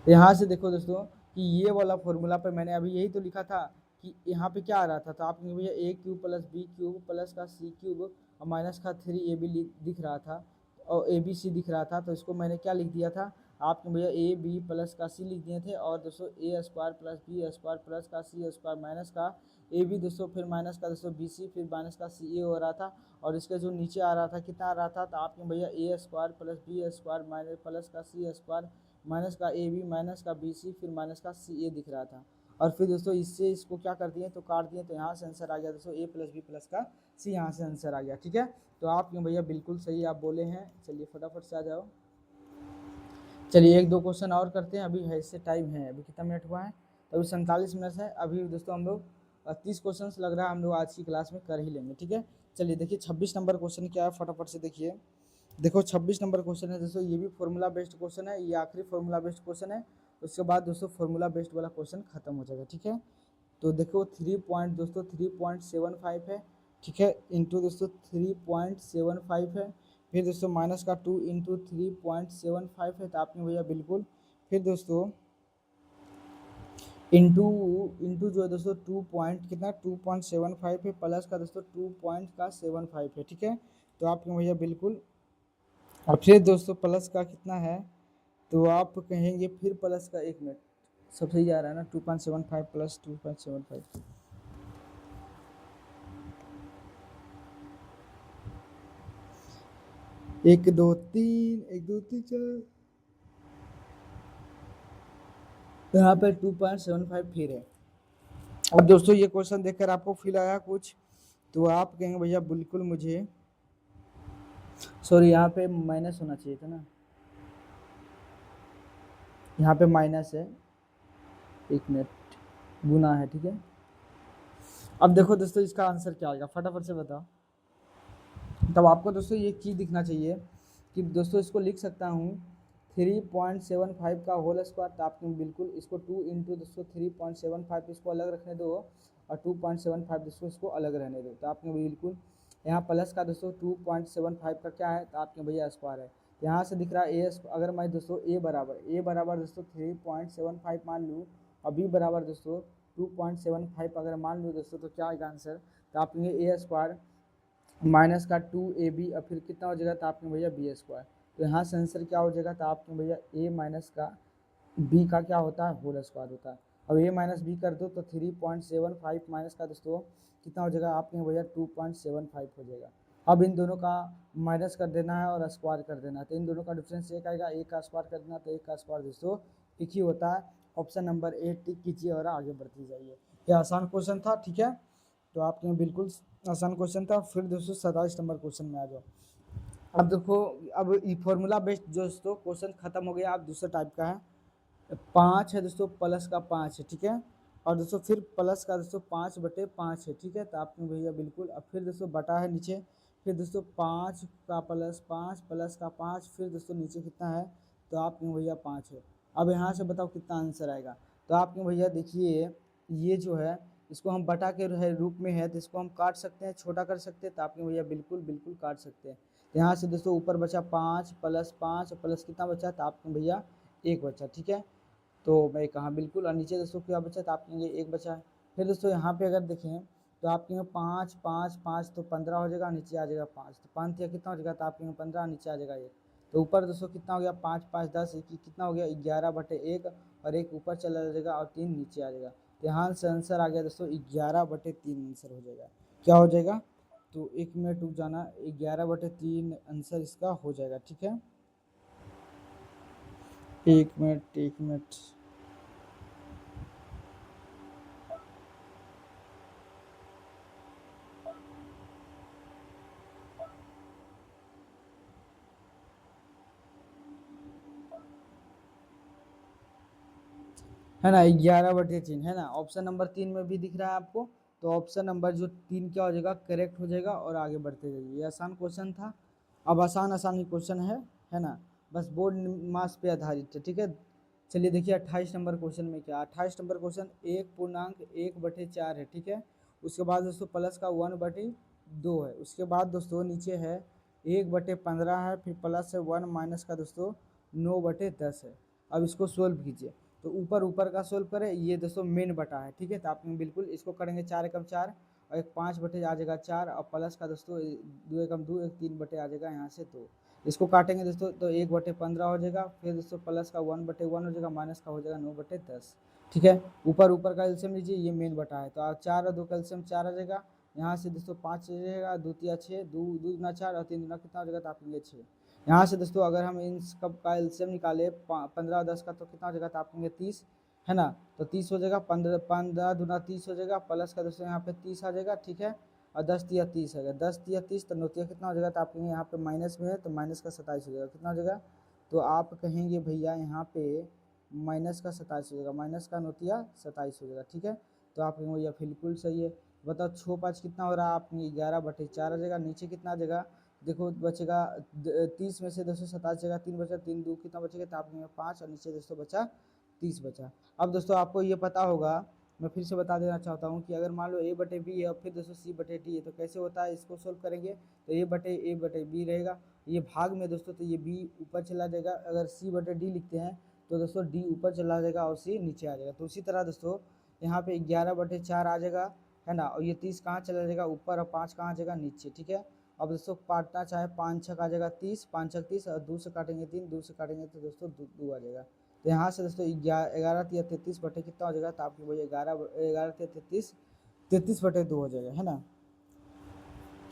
यहाँ से देखो दोस्तों कि ये वाला फॉर्मूला पे मैंने अभी यही तो लिखा था कि यहाँ पे क्या आ रहा था तो आप भैया A cube plus B cube plus का सी क्यूब और माइनस का 3ab दिख रहा था और ए बी सी दिख रहा था। तो इसको मैंने क्या लिख दिया था आपके भैया ए बी प्लस का सी लिख दिए थे और दोस्तों ए square plus B square plus का सी स्क्वायर माइनस का ए बी दोस्तों फिर माइनस का दोस्तों बी सी फिर माइनस का सी ए हो रहा था। और इसके जो नीचे आ रहा था कितना आ रहा था तो आपके भैया ए square plus B square minus plus का सी स्क्वायर माइनस का ए बी माइनस का बी सी फिर माइनस का सी ए दिख रहा था। और फिर दोस्तों इससे इसको क्या कर दिए तो काट दिए, तो यहाँ से आंसर आ गया दोस्तों ए प्लस बी प्लस का सी, यहाँ से आंसर आ गया। ठीक है, तो आप क्यों भैया बिल्कुल सही आप बोले हैं। चलिए फटाफट से आ जाओ। चलिए एक दो क्वेश्चन और करते हैं, अभी है इससे टाइम है, अभी कितना मिनट हुआ है तो अभी 47 मिनट है। अभी दोस्तों हम लोग 30 क्वेश्चन लग रहा है हम लोग आज की क्लास में कर ही लेंगे। ठीक है, चलिए देखिए 26 नंबर क्वेश्चन क्या है फटाफट से देखिए। देखो 26 नंबर क्वेश्चन है दोस्तों, ये भी फॉर्मूला बेस्ड क्वेश्चन है, ये आखिरी फॉर्मूला बेस्ड क्वेश्चन है। उसके बाद दोस्तों फॉर्मूला बेस्ड वाला क्वेश्चन खत्म हो जाएगा। ठीक है, तो देखो 3 पॉइंट दोस्तों 3.75 है। ठीक है, इंटू दोस्तों 3.75 है, फिर दोस्तों माइनस का 2 इंटू 3.75 है तो आपने भैया बिल्कुल, फिर दोस्तों इंटू इंटू जो है दोस्तों 2 पॉइंट कितना 2.75 है, प्लस का दोस्तों 2.75 है। ठीक है, तो आपके भैया बिल्कुल, और फिर दोस्तों प्लस का कितना है तो आप कहेंगे फिर प्लस का, एक मिनट सब सही जा रहा है ना, 2.75 प्लस 2.75 1 2 3 1 2 3 4, यहाँ पे 2.75 फिर है। अब दोस्तों ये क्वेश्चन देखकर आपको फील आया कुछ तो आप कहेंगे भैया बिल्कुल मुझे, सॉरी यहाँ पे माइनस होना चाहिए था ना, यहाँ पे माइनस है, एक मिनट गुना है। ठीक है, अब देखो दोस्तों इसका आंसर क्या आएगा फटाफट से बताओ। तब आपको दोस्तों ये चीज़ दिखना चाहिए कि दोस्तों इसको लिख सकता हूँ 3.75 का होल स्क्वायर, तो आपने बिल्कुल इसको 2 इंटू दोस्तों 3.75 इसको अलग रखने दो और 2.75 दोस्तों इसको अलग रहने दो। तो आपने बिल्कुल यहाँ प्लस का दोस्तों 2.75 का क्या है तो आपके भैया स्क्वायर है। तो यहाँ से दिख रहा है ए, अगर मैं दोस्तों ए बराबर दोस्तों 3.75 मान लूँ और बी बराबर दोस्तों 2.75 अगर मान लूँ दोस्तों तो क्या आएगा आंसर तो आपने ए स्क्वायर माइनस का 2ab और फिर कितना हो जाएगा तो आपने भैया बी स्क्वायर। तो यहाँ से आंसर क्या हो जाएगा, तो आपके भैया ए माइनस का बी का क्या होता है, होल स्क्वायर होता है। अब ए माइनस बी कर दो तो 3.75 माइनस का दोस्तों कितना हो जाएगा आपके भैया 2.75 हो जाएगा। अब इन दोनों का माइनस कर देना है और स्क्वायर कर देना है, तो इन दोनों का डिफरेंस एक आएगा, एक का स्क्वायर कर देना, तो एक का स्क्वायर दोस्तों एक ही होता है। ऑप्शन नंबर ए टिक कीजिए और आगे बढ़ती जाइए। ये आसान क्वेश्चन था, ठीक है, तो आपके बिल्कुल आसान क्वेश्चन था। फिर दोस्तों 27 नंबर क्वेश्चन में आ जाओ। अब देखो, अब ये फॉर्मूला बेस्ड दोस्तों क्वेश्चन खत्म हो गया, अब दूसरे टाइप का है। 5 है दोस्तों, प्लस का 5 है, ठीक है, और दोस्तों फिर प्लस का दोस्तों 5/5 है, ठीक है, तो आपने भैया बिल्कुल, अब फिर दोस्तों बटा है नीचे, फिर दोस्तों 5 का प्लस 5 प्लस का 5, फिर दोस्तों नीचे कितना है, तो आपके भैया 5 है। अब यहाँ से बताओ कितना आंसर आएगा, तो आपके भैया देखिए ये जो है इसको हम बटा के रूप में है, तो इसको हम काट सकते हैं, छोटा कर सकते हैं, तो आपके भैया बिल्कुल बिल्कुल काट सकते हैं। तो यहाँ से दोस्तों ऊपर बचा 5 प्लस 5 प्लस कितना बचा, तो आपके भैया 1 बचा, ठीक है, तो मैं कहा बिल्कुल, और नीचे दोस्तों क्या बचा, तो आपके लिए 1 बचा है। फिर दोस्तों यहाँ पे अगर देखें तो आपके यहाँ 5 5 5 तो 15 हो जाएगा, नीचे आ जाएगा 5, तो 5 या कितना हो जाएगा, तो आपके यहाँ 15, नीचे आ जाएगा 1, तो ऊपर दोस्तों कितना हो गया 5 5 10 कितना हो गया 11/1, और 1 ऊपर चला जाएगा और 3 नीचे आ जाएगा, तो यहाँ से आंसर आ गया दोस्तों 11/3 आंसर हो जाएगा। क्या हो जाएगा, तो 1 मिनट रुक जाना, 11/3 आंसर इसका हो जाएगा, ठीक है, 1 मिनट। है ना, 11/3 है ना, ऑप्शन नंबर 3 में भी दिख रहा है आपको, तो ऑप्शन नंबर जो 3 क्या हो जाएगा, करेक्ट हो जाएगा, और आगे बढ़ते जाइए। ये आसान क्वेश्चन था, अब आसान आसान ही क्वेश्चन है ना, बस बोर्ड मास पे आधारित है, ठीक है। चलिए देखिए 28 नंबर क्वेश्चन में क्या, 28 नंबर क्वेश्चन 1.1/4 है, ठीक है, उसके बाद दोस्तों प्लस का 1/2 है, उसके बाद दोस्तों नीचे है 1/15 है, फिर प्लस है 1 माइनस का दोस्तों 9/10 है। अब इसको सोल्व कीजिए, तो ऊपर ऊपर का सोल्व करें, ये दोस्तों मेन बटा है, ठीक है, तो आप बिल्कुल इसको करेंगे 4 एकम 4 और एक 5 आ जाएगा 4, और प्लस का दोस्तों 2 एकम 2 एक 3 आ जाएगा यहाँ से 2, इसको काटेंगे दोस्तों तो 1/15 हो जाएगा, फिर दोस्तों प्लस का 1/1 हो जाएगा, माइनस का हो जाएगा 9/10, ठीक है। ऊपर ऊपर का एल्सियम लीजिए, ये मेन बटा है, तो आप 4 और 2 का एल्सियम 4 आ जाएगा, यहाँ से दोस्तों 5 रहेगा, 2 तिया 6, 2 दूना 4 और 3 दूना कितना हो जाएगा, तो आप ये 6। यहाँ से दोस्तों अगर हम इन सब का एल्सियम निकाले 15 और 10 का, तो कितना हो जाएगा, तो आप 30, है ना, तो 30 हो जाएगा, 15 15 दूना 30 हो जाएगा, प्लस का दोस्तों यहाँ पे 30 आ जाएगा, ठीक है, और 10 तिया 30 है, 10 तिया 30, तो 9 तिया कितना हो जाएगा, तो आपके यहाँ पे माइनस में है, तो माइनस का 27 हो जाएगा, कितना हो जाएगा, तो आप कहेंगे भैया यहाँ पे माइनस का 27 हो जाएगा, माइनस का 9 तिया 27 हो जाएगा, ठीक है, तो आप कहेंगे भैया बिल्कुल सही है। बताओ 6 5 कितना हो रहा है, आपने 11/4 आ जाएगा, नीचे कितना आ जाएगा, देखो बचेगा 30 में से दोस्तों 27 जगह 3 बचा, 3 2 कितना बचेगा, तो आपके 5 और नीचे दोस्तों बचा 30 बचा। अब दोस्तों आपको ये पता होगा, मैं फिर से बता देना चाहता हूँ कि अगर मान लो A/B है और फिर दोस्तों C/D है, तो कैसे होता है, इसको सोल्व करेंगे तो A/B रहेगा, ये भाग में दोस्तों, तो ये B ऊपर चला जाएगा, अगर C/D लिखते हैं तो दोस्तों D ऊपर चला जाएगा और C नीचे आ जाएगा, तो उसी तरह दोस्तों यहाँ पे 11/4 आ जाएगा, है ना, और ये 30 कहाँ चला जाएगा ऊपर, और 5 कहाँ जाएगा नीचे, ठीक है। अब दोस्तों काटना चाहे 5 छक आ जाएगा 30, 5 छक 30, और 2 से काटेंगे 3, 2 से काटेंगे तो दोस्तों 2 आ जाएगा, तो यहाँ से दोस्तों 11 तिया 33 बटे कितना हो जाएगा, तो आपकी वही 11 तिया 33 33/2 हो जाएगा, है ना।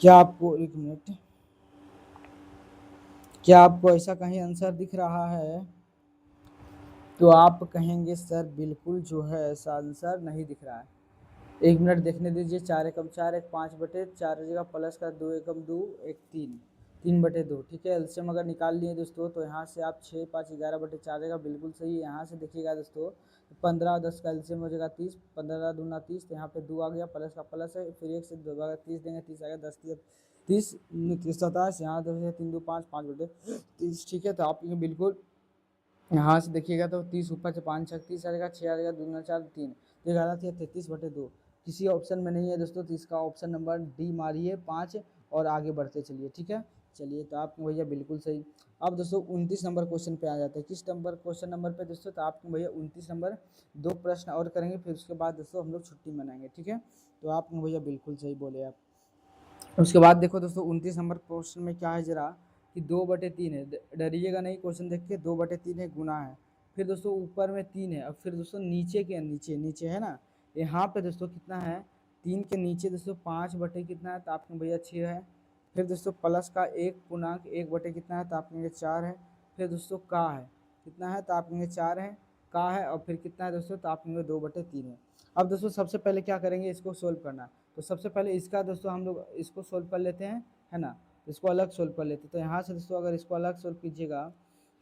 क्या आपको, 1 मिनट, क्या आपको ऐसा कहीं आंसर दिख रहा है, तो आप कहेंगे सर बिल्कुल जो है ऐसा आंसर नहीं दिख रहा है। 1 मिनट देखने दीजिए, 4 एकम 4 एक 5/4 हो जाएगा, प्लस का 2 एकम 2 एक 3 3/2, ठीक है। एल्सियम अगर निकाल लिए दोस्तों तो यहाँ से आप 6 5 11/4 जाएगा, बिल्कुल सही है। यहाँ से देखिएगा दोस्तों 15 और 10 का एल्सियम हो जाएगा 30, 15 दूना 30, तो यहाँ पे 2 आ गया, प्लस का प्लस है, फिर 1 से 2 अगर 30 देंगे 30 आ गया, 10 30 30 27, यहाँ 2 3 2 5 5/30, ठीक है। तो आप ये बिल्कुल यहाँ से देखिएगा तो 30 ऊपर से 5 छक 30 आ जाएगा, 6 आ जाएगा, 2 दूना 4 3, तो 11 तिया 33/2 किसी ऑप्शन में नहीं है दोस्तों, तो इसका ऑप्शन नंबर डी मारिए 5 और आगे बढ़ते चलिए, ठीक है। चलिए तो आपके भैया बिल्कुल सही। अब दोस्तों 29 नंबर क्वेश्चन पे आ जाते हैं, किस नंबर क्वेश्चन नंबर पे दोस्तों, तो आपके भैया 29 नंबर 2 प्रश्न और करेंगे, फिर उसके बाद दोस्तों हम लोग छुट्टी मनाएंगे, ठीक है। तो आपके भैया बिल्कुल सही बोले आप। उसके बाद देखो दोस्तों 29 नंबर क्वेश्चन में क्या है जरा, कि 2/3 है, डरिएगा नहीं, क्वेश्चन देख के 2/3 है गुना है। फिर दोस्तों ऊपर में 3 है, अब फिर दोस्तों नीचे के नीचे नीचे है ना, यहाँ पे दोस्तों कितना है 3 के नीचे दोस्तों 5 बटे कितना है, तो आपके भैया 6 है। फिर दोस्तों प्लस का 1 पूर्णांक 1 बटे कितना है, तो आपके 4 है। फिर दोस्तों का है कितना है, तो आपके 4 है का है, और फिर कितना है दोस्तों, तो आपके 2/3 है। अब दोस्तों सबसे पहले क्या करेंगे, इसको सोल्व करना। तो सबसे पहले इसका दोस्तों हम लोग इसको सोल्व कर लेते हैं, है ना, इसको अलग सोल्व कर लेते हैं। तो यहाँ से दोस्तों अगर इसको अलग सोल्व कीजिएगा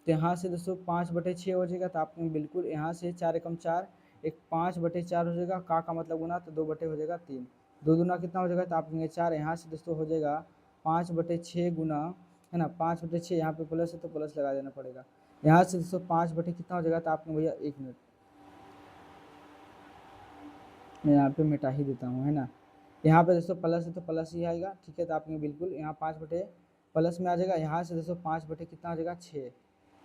तो यहाँ से दोस्तों 5/6 हो जाएगा, तो आपको बिल्कुल यहाँ से 4 एकम 4, एक 5/4 हो जाएगा, का मतलब गुना, तो 2 बटे हो जाएगा 3, 2 दूना कितना हो जाएगा, तो आपके 4। यहाँ से दोस्तों हो जाएगा 5/6 गुना, है ना, 5/6, यहाँ पे प्लस है तो प्लस लगा देना पड़ेगा। यहाँ से दोस्तों 5 बटे कितना हो जाएगा, तो आपने भैया 1 मिनट मैं यहाँ पे मिटा ही देता हूँ, है ना। यहाँ पे दोस्तों प्लस है तो प्लस ही आएगा, ठीक है। तो आपने बिल्कुल यहाँ 5 बटे प्लस में आ जाएगा। यहाँ से दोस्तों 5 बटे कितना हो जाएगा 6,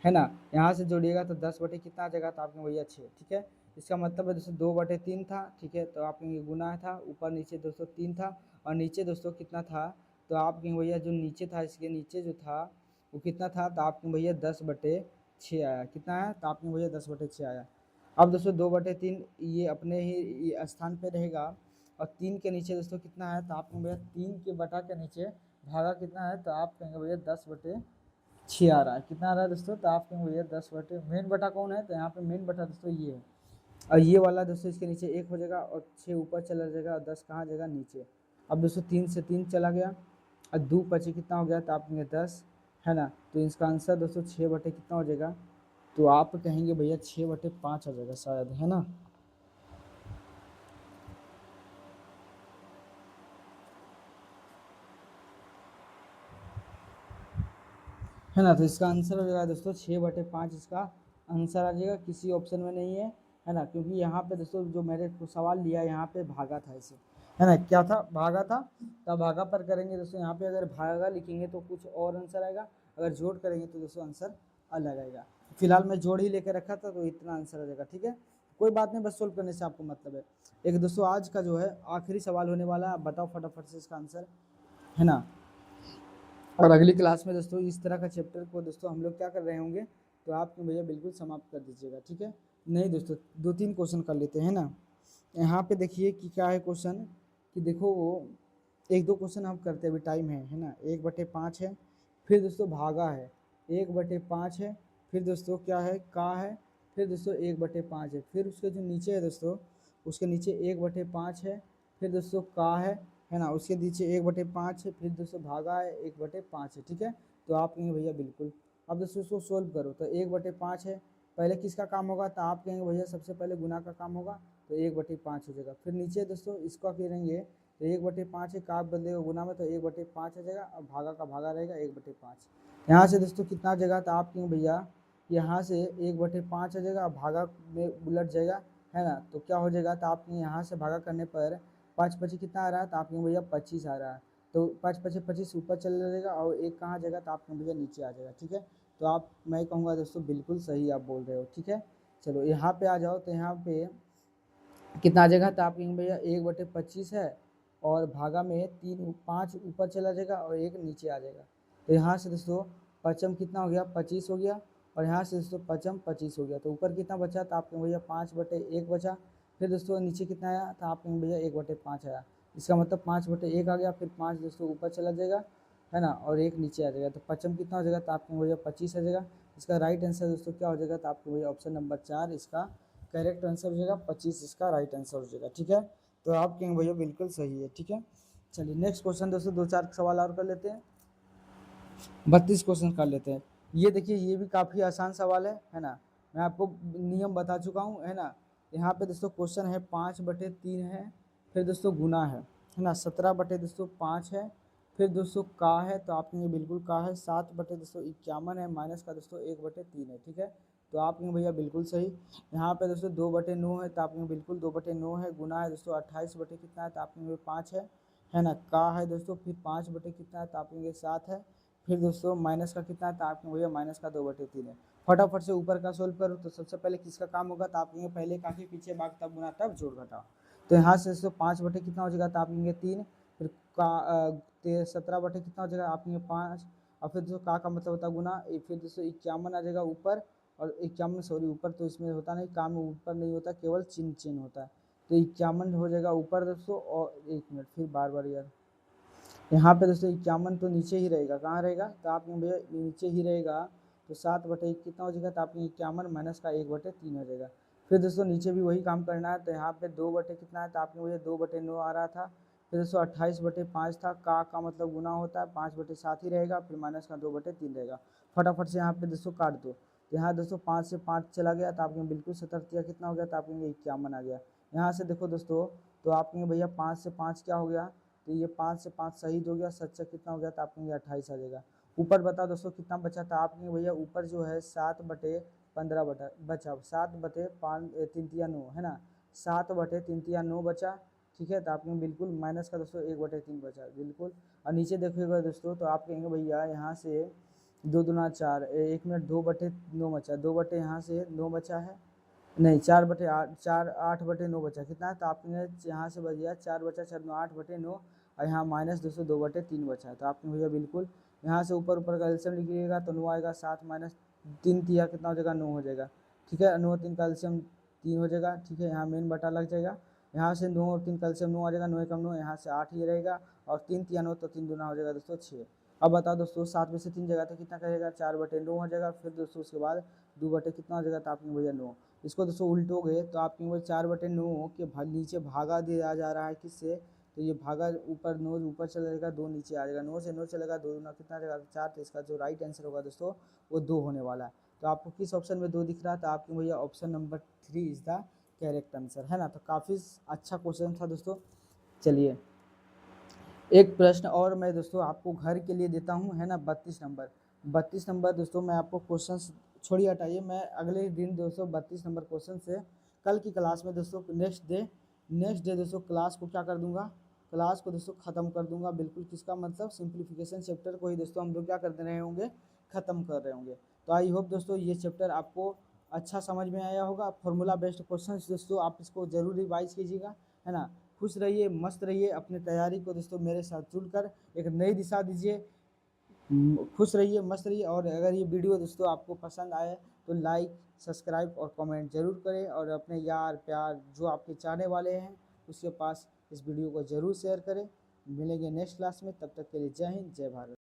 है ना। यहाँ से जोड़िएगा तो 10 बटे कितना आ जाएगा, तो आपने भैया 6, ठीक है। इसका मतलब है दोस्तों 2/3 था, ठीक है। तो आपने ये गुना था, ऊपर नीचे दोस्तों 3 था, और नीचे दोस्तों कितना था, तो आपके भैया जो नीचे था, इसके नीचे जो था वो कितना था, तो आपके भैया 10/6 आया। कितना है, तो आपके भैया 10/6 आया। अब दोस्तों 2/3 ये अपने ही ये स्थान पे रहेगा, और 3 के नीचे दोस्तों कितना है, तो आप कहेंगे भैया 3 के बटा के नीचे भागा कितना है, तो आप कहेंगे भैया 10/6 आ रहा है। कितना आ रहा है दोस्तों, तो आप कहेंगे भैया 10 बटे, मेन बटा कौन है, तो यहाँ पे मेन बटा दोस्तों ये है, और ये वाला दोस्तों इसके नीचे 1 हो जाएगा, और 6 ऊपर चला जाएगा, और 10 कहाँ जाएगा नीचे। अब दोस्तों 3 से 3 चला गया, और 2 पचे कितना हो गया, तो आप कहेंगे 10, है ना। तो इसका आंसर दोस्तों 6 बटे कितना हो जाएगा, तो आप कहेंगे भैया 6/5 आ जाएगा शायद, है ना। है ना, तो इसका आंसर हो जाएगा दोस्तों 6/5, इसका आंसर आ जाएगा, किसी ऑप्शन में नहीं है ना। क्योंकि यहाँ पे दोस्तों जो मेरे को सवाल लिया यहाँ पे भागा था इसे, है ना, क्या था, भागा था। तब भागा पर करेंगे दोस्तों, यहाँ पे अगर भागा लिखेंगे तो कुछ और आंसर आएगा, अगर जोड़ करेंगे तो दोस्तों आंसर अलग आएगा। फिलहाल मैं जोड़ ही लेकर रखा था, तो इतना आंसर आ जाएगा, ठीक है। कोई बात नहीं, बस सोल्व करने से आपको मतलब है। एक दोस्तों आज का जो है आखिरी सवाल होने वाला है, आप बताओ फटाफट से इसका आंसर, है ना। और अगली क्लास में दोस्तों इस तरह का चैप्टर को दोस्तों हम लोग क्या कर रहे होंगे, तो आप भैया बिल्कुल समाप्त कर दीजिएगा, ठीक है। नहीं दोस्तों 2-3 क्वेश्चन कर लेते हैं ना। यहाँ पे देखिए कि क्या है क्वेश्चन, कि देखो वो 1-2 क्वेश्चन हम करते हैं, अभी टाइम है ना। 1/5 है, फिर दोस्तों भागा है, 1/5 है, फिर दोस्तों क्या है, का है, फिर दोस्तों 1/5 है, फिर उसके जो नीचे है दोस्तों, उसके नीचे 1/5 है, फिर दोस्तों का है ना, उसके नीचे 1/5 है, फिर दोस्तों भागा है 1/5 है, ठीक है। तो आप कहेंगे भैया बिल्कुल। अब दोस्तों इसको सोल्व करो, तो 1/5 है, पहले किसका काम होगा, तो आप कहेंगे भैया सबसे पहले गुना का काम होगा, तो 1/5 हो जाएगा। फिर नीचे दोस्तों इसको करेंगे, तो 1/5 है, का बदलेगा गुना में, तो 1/5 आ जाएगा, और भागा का भागा रहेगा 1/5। यहाँ से दोस्तों कितना आ जाएगा, तो आप कहेंगे भैया यहाँ से 1/5 आ जाएगा, भागा में उलट जाएगा, है ना। तो क्या हो जाएगा, तो आपने यहाँ से भागा करने पर 5/5 कितना आ रहा है, तो आपके भैया 25 आ रहा है। तो 5×5 25 ऊपर चला जाएगा, और एक कहाँ जाएगा, तो आपके भैया नीचे आ जाएगा, ठीक है। तो आप, मैं कहूँगा दोस्तों बिल्कुल सही आप बोल रहे हो, ठीक है। चलो यहाँ पे आ जाओ, तो यहाँ पे कितना आ जाएगा, तो आप कहेंगे भैया 1/25 है, और भागा में 5 ऊपर चला जाएगा, और 1 नीचे आ जाएगा। तो यहाँ से दोस्तों पचम कितना हो गया, 25 हो गया, और यहाँ से दोस्तों पचम 25 हो गया। तो ऊपर कितना बचा, तो आप कहेंगे भैया 5/1 बचा। फिर दोस्तों नीचे कितना आया, तो आप कहेंगे भैया 1/5 आया। इसका मतलब 5/1 आ गया, फिर 5 दोस्तों ऊपर चला जाएगा, है ना, और 1 नीचे आ जाएगा। तो पचम कितना हो जाएगा, तो आपके भैया 25 आ जाएगा। इसका राइट आंसर दोस्तों क्या हो जाएगा, तो आपके भैया ऑप्शन नंबर 4 इसका करेक्ट आंसर हो जाएगा, 25 इसका राइट आंसर हो जाएगा, ठीक है। तो आप कहेंगे भैया बिल्कुल सही है, ठीक है। चलिए नेक्स्ट क्वेश्चन दोस्तों 2-4 सवाल और कर लेते हैं, 32 क्वेश्चन कर लेते हैं। ये देखिए ये भी काफ़ी आसान सवाल है ना। मैं आपको नियम बता चुका हूँ, है ना। यहाँ पे दोस्तों क्वेश्चन है 5/3 है, फिर दोस्तों गुना है ना, 17/5 है, फिर दोस्तों का है, तो आप कहेंगे बिल्कुल का है, 7/251 है, माइनस का दोस्तों 1/3 है, ठीक है। तो आप कहेंगे भैया बिल्कुल सही। यहाँ पे दोस्तों 2/9 है, तो आप कहेंगे बिल्कुल 2/9 है, गुना है दोस्तों 28 बटे कितना है, तो आप कहेंगे 5 है ना। का है दोस्तों फिर 5 बटे कितना है, तो आप कहेंगे 7 है। फिर दोस्तों माइनस का कितना है, तो आप कहेंगे भैया माइनस का 2/3 है। फटाफट से ऊपर का सोल्व करो, तो सबसे पहले किसका काम होगा, तो आप कहेंगे पहले का के पीछे भाग तब गुना तब जोड़ घटाओ। तो यहाँ से दोस्तों 5 कितना हो जाएगा, तो आप कहेंगे 3, फिर का 17 कितना हो जाएगा, आप कहेंगे 5, और फिर दोस्तों का मतलब होता है गुना, फिर दोस्तों 51 आ जाएगा ऊपर, और 51 सॉरी ऊपर तो इसमें होता नहीं, काम में ऊपर नहीं होता, केवल चिन्ह चिन्ह होता है। तो 51 हो जाएगा ऊपर दोस्तों, और 1 मिनट फिर बार बार यार, यहाँ पे दोस्तों 51 तो नीचे ही रहेगा, कहाँ रहेगा, तो आपने भैया नीचे ही रहेगा। तो 7/1 कितना हो जाएगा, तो आपने 51 माइनस का 1/3 हो जाएगा। फिर दोस्तों नीचे भी वही काम करना है, तो यहाँ पे 2 कितना है, तो आपने भैया 2/9 आ रहा था। फिर दोस्तों 28/5 था, का मतलब गुना होता है, 5/7 ही रहेगा, फिर माइनस का 2/3 रहेगा। फटाफट से यहाँ पे दोस्तों काट दो, तो यहाँ दोस्तों 5 से 5 चला गया, तो आपने बिल्कुल सतर्क कितना हो गया, तो आपने 51 आ गया। यहाँ से देखो दोस्तों, तो आपने भैया 5 से 5 क्या हो गया, तो ये 5 से 5 शहीद हो गया, सच्चा कितना हो गया, तो आपके 28 आ जाएगा। ऊपर बताओ दोस्तों कितना बचा था, आपने भैया ऊपर जो है 7/15 बचा, 7/5 3 9 है ना, 7/3 बचा। ठीक है, तो आपने बिल्कुल माइनस का दोस्तों 1/3 बचा बिल्कुल। और नीचे देखिएगा दोस्तों, तो आप कहेंगे भैया यहाँ से 2×4 1 मिनट 2/9 बचा, 2 यहाँ से 9 बचा है, नहीं 4/8 4 8/9 बचा, कितना है, तो आपने यहाँ से बच गया 4 बचा 4 9 8/9, और यहाँ माइनस दोस्तों 2/3 बचा है। तो आपने भैया बिल्कुल यहाँ से ऊपर ऊपर का एल्शियम लिखिएगा, तो 9 आएगा, 7 माइनस 3 तिया कितना हो जाएगा, 9 हो जाएगा। ठीक है, 9 3 का एल्शियम 3 हो जाएगा। ठीक है, यहाँ मेन बटा लग जाएगा, यहाँ से 9 और 3 का एल्शियम 9 आ जाएगा, 9 कम 9, यहाँ से 8 ही रहेगा, और 3 तिया 9, तो 3 दूना हो जाएगा दोस्तों 6। अब बताओ दोस्तों 7 में से 3 जगह तो कितना करेगा, 4/9 हो जाएगा। फिर दोस्तों उसके बाद 2 कितना हो जाएगा, तो आपने भैया 9। इसको दोस्तों उल्टोगे तो आपके वो 4/9 के नीचे भागा दिया जा रहा है किससे, तो ये भागा ऊपर 9 ऊपर चला जाएगा, 2 नीचे आ जाएगा, 9 से 9 चलेगा, 2 दूना कितना जाएगा, 4। तो इसका जो राइट आंसर होगा दोस्तों वो 2 होने वाला है। तो आपको किस ऑप्शन में 2 दिख रहा है, तो आपके भैया option number 3 is the correct answer, है ना। तो काफ़ी अच्छा क्वेश्चन था दोस्तों। चलिए एक प्रश्न और मैं दोस्तों आपको घर के लिए देता हूँ, है ना, 32 नंबर दोस्तों। मैं आपको क्वेश्चन छोड़िए हटाइए, मैं अगले दिन दोस्तों 32 नंबर क्वेश्चन से कल की क्लास में दोस्तों नेक्स्ट डे दोस्तों क्लास को क्या कर दूंगा, क्लास को दोस्तों ख़त्म कर दूंगा बिल्कुल। किसका मतलब, सिंप्लीफिकेशन चैप्टर को ही दोस्तों हम लोग क्या कर रहे होंगे, ख़त्म कर रहे होंगे। तो आई होप दोस्तों ये चैप्टर आपको अच्छा समझ में आया होगा। फॉर्मूला बेस्ड क्वेश्चन दोस्तों आप इसको ज़रूर रिवाइज कीजिएगा, है ना। खुश रहिए, मस्त रहिए, अपने तैयारी को दोस्तों मेरे साथ जुड़कर एक नई दिशा दीजिए। खुश रहिए, मस्त रहिए, और अगर ये वीडियो दोस्तों आपको पसंद आए तो लाइक, सब्सक्राइब और कमेंट जरूर करें, और अपने यार प्यार जो आपके चाहने वाले हैं उसके पास इस वीडियो को ज़रूर शेयर करें। मिलेंगे नेक्स्ट क्लास में, तब तक के लिए जय हिंद, जय भारत।